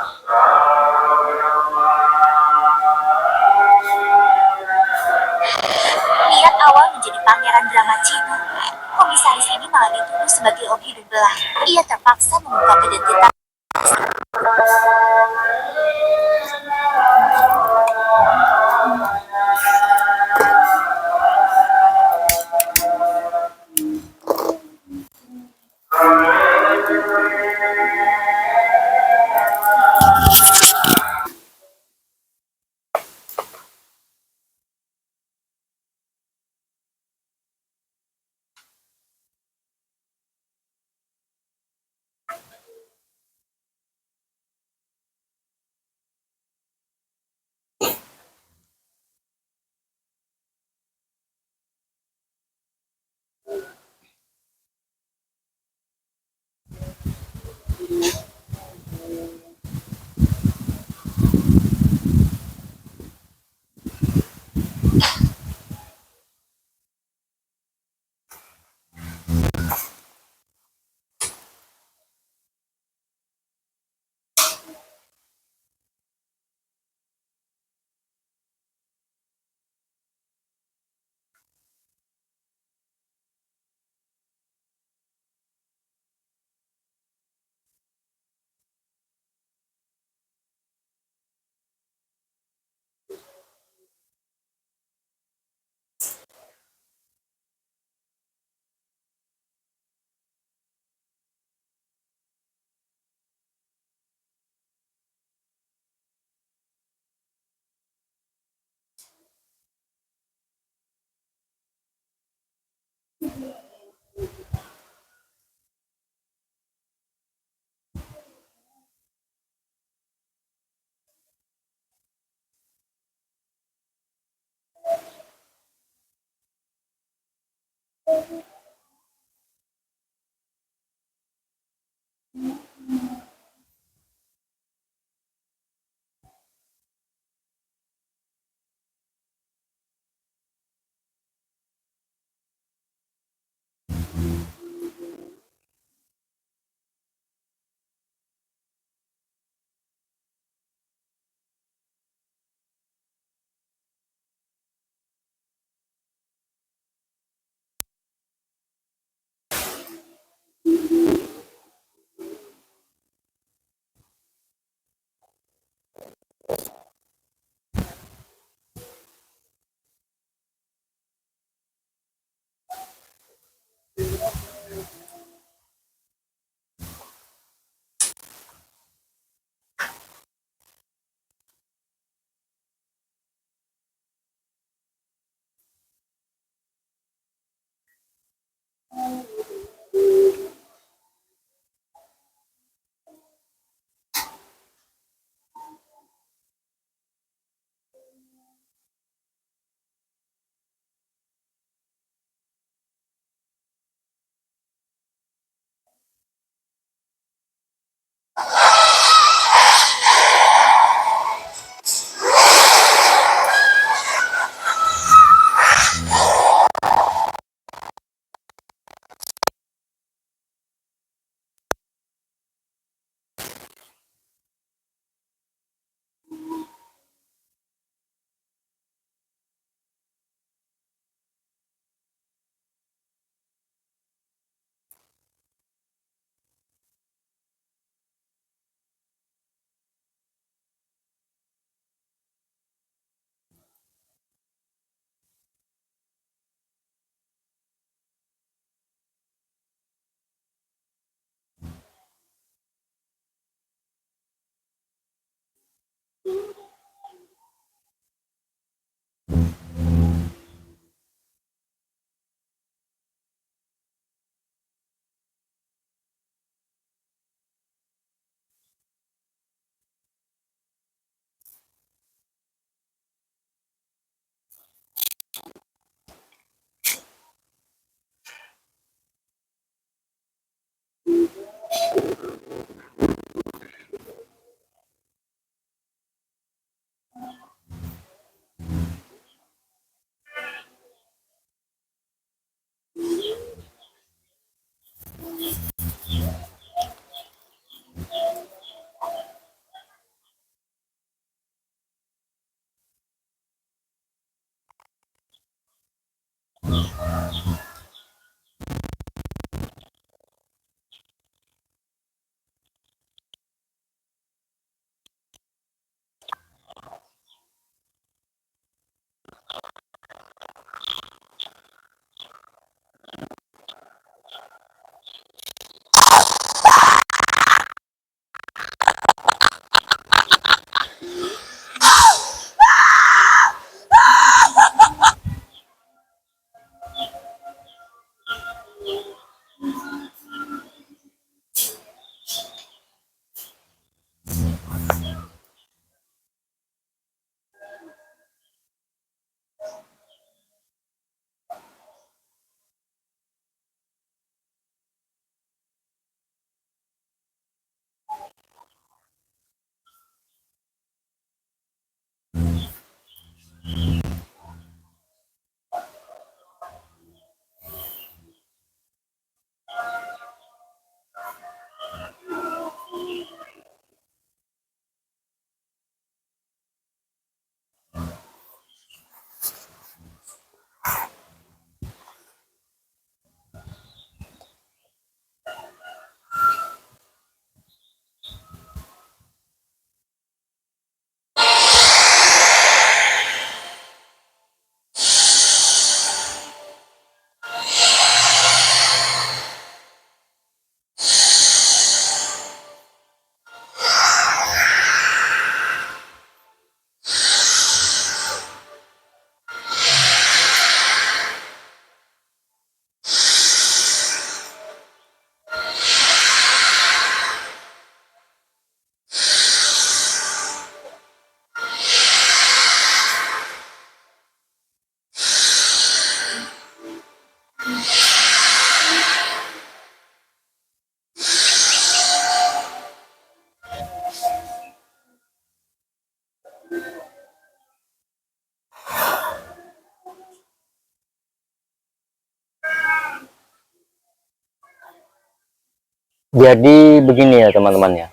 Niat awal menjadi pangeran drama Cina, komisaris ini malah dituduh sebagai om hidung belah. Ia terpaksa mengungkap identitas. Jadi begini ya teman-teman ya.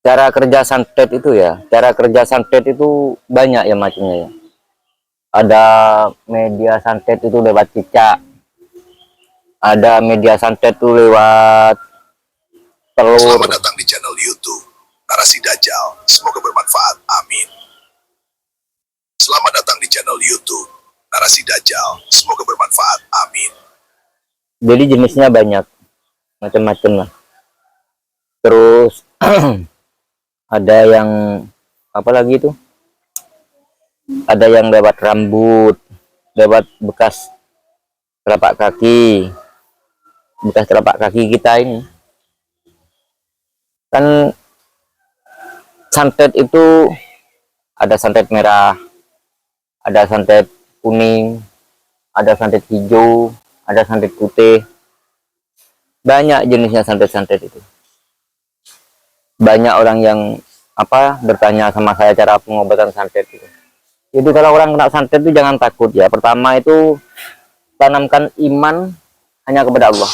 Cara kerja santet itu ya, cara kerja santet itu banyak ya macamnya ya. Ada media santet itu lewat cicak, ada media santet itu lewat telur. Selamat datang di channel YouTube Narasi Dajjal. Semoga bermanfaat. Amin. Selamat datang di channel YouTube Narasi Dajjal. Semoga bermanfaat. Amin. Jadi jenisnya banyak, macam-macam lah. Terus ada yang apa lagi itu? Ada yang lewat rambut, lewat bekas telapak kaki, kita ini. Kan santet itu ada santet merah, ada santet kuning, ada santet hijau, ada santet putih. Banyak jenisnya santet-santet itu. Banyak orang yang bertanya sama saya cara pengobatan santet itu. Jadi kalau orang kena santet itu jangan takut ya. Pertama itu tanamkan iman hanya kepada Allah.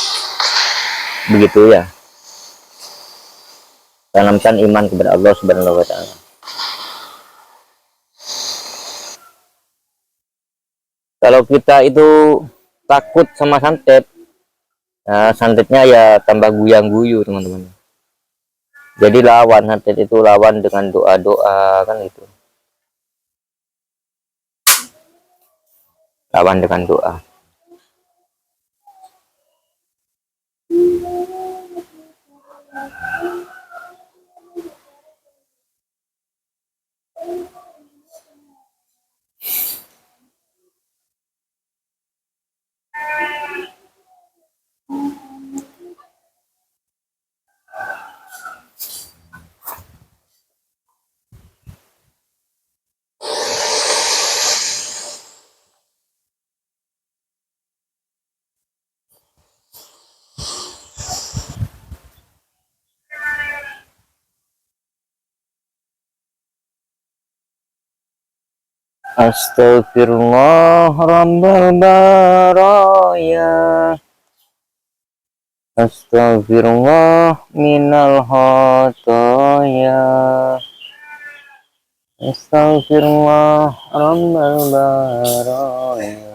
Begitu ya. Tanamkan iman kepada Allah Subhanahu wa taala. Kalau kita itu takut sama santet, nah, santetnya ya tambah guyang-guyu teman-teman. Jadi lawan santet itu, lawan dengan doa-doa kan itu. Lawan dengan doa. Astagfirullah rabbal baraya. Astagfirullah minal khotoya. Astagfirullah rabbal baraya.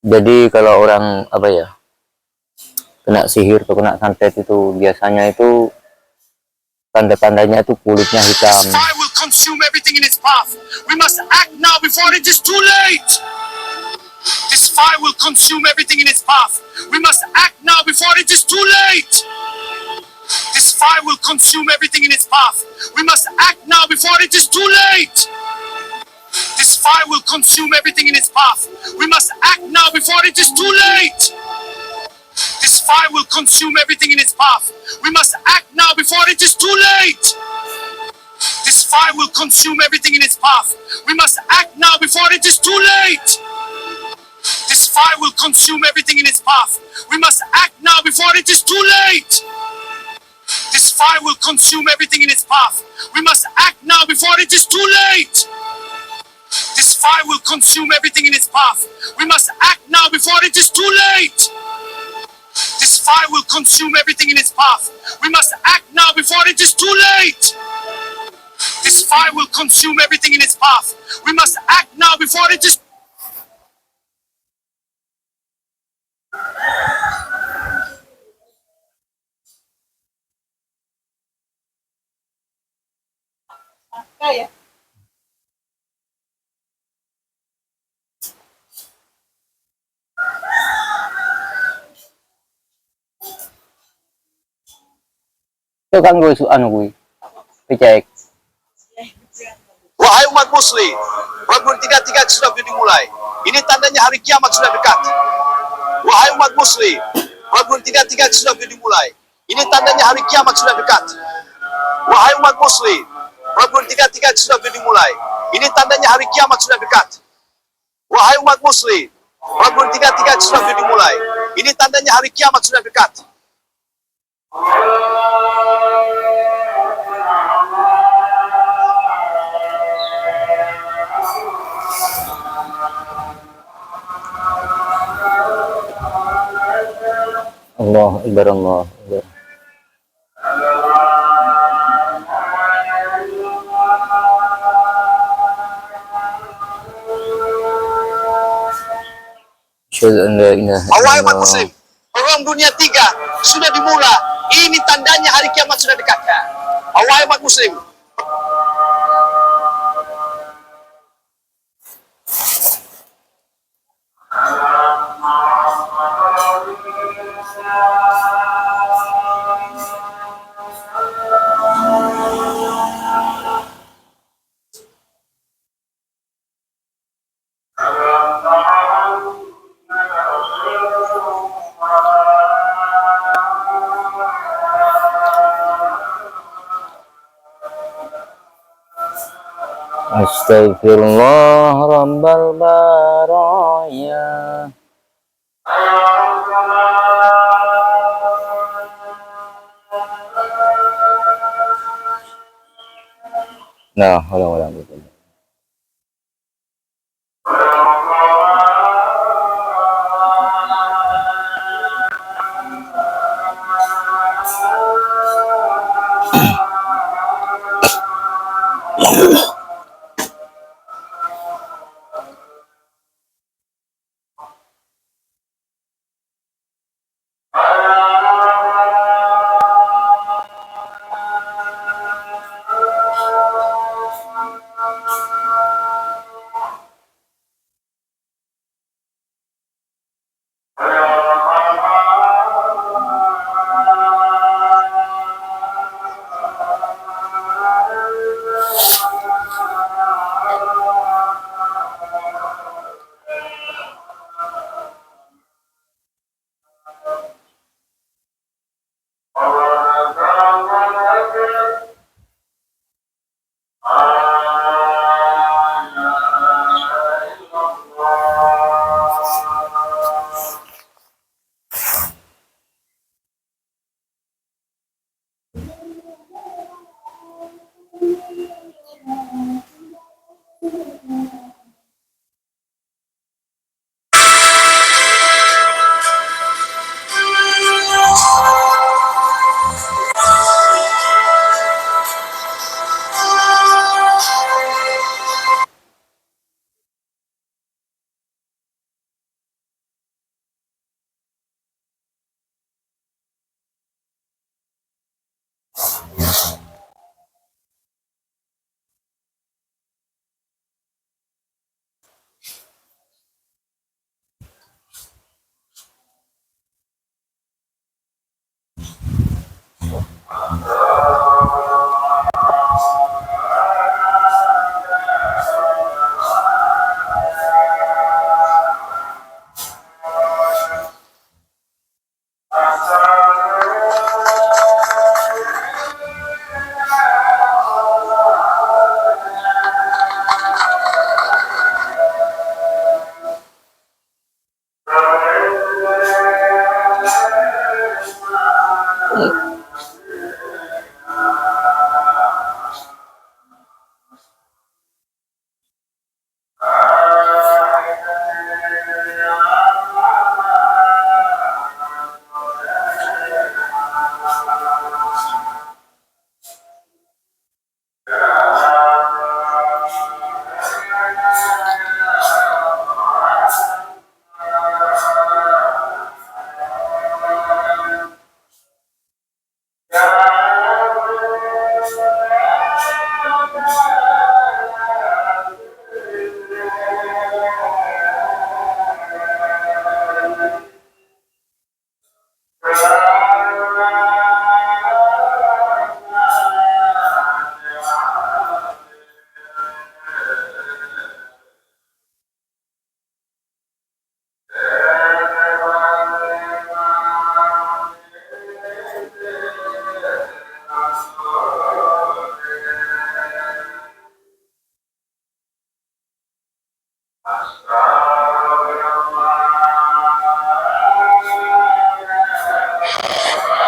Jadi kalau orang kena sihir atau kena santet itu biasanya itu tanda-tandanya itu kulitnya hitam. This fire will consume everything in its path. We must act now before it is too late. This fire will consume everything in its path. We must act now before it is too late. This fire will consume everything in its path. We must act now before it is too late. This fire will consume everything in its path. We must act now before it is too late. This fire will consume everything in its path. We must act now before it is too late. This fire will consume everything in its path. We must act now before it is too late. This fire will consume everything in its path. We must act now before it is too late. This fire will consume everything in its path. We must act now before it is too late. This fire will consume everything in its path. We must act now before it is too late. This fire will consume everything in its path. We must act now before it is too late. This fire will consume everything in its path. We must act now before it is. Itu kan gue dicek. Wahai umat muslim, Rabbul 33 sudah dimulai. Ini tandanya hari kiamat sudah dekat. Wahai umat muslim, Rabbul 33 sudah dimulai. Ini tandanya hari kiamat sudah dekat. Wahai umat muslim, Rabbul 33 sudah dimulai. Ini tandanya hari kiamat sudah dekat. Wahai umat muslim, Rabbul 33 sudah dimulai. Ini tandanya hari kiamat sudah dekat. Akbar, Allahu Akbar. Asyhadu an la ilaha Allah umat illallah. muslim, perang dunia 3 sudah dimulai. Ini tandanya hari kiamat sudah dekat. Allah umat muslim. Astagfirullah rabbal baraya. Nah, wala betul.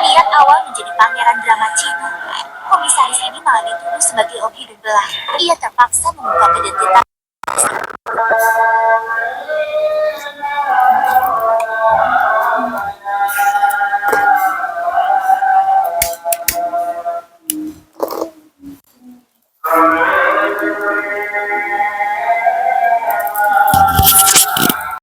Niat awal menjadi pangeran drama Cina, komisaris ini malah dituduh sebagai obi dan belah. Ia terpaksa mengungkap identitas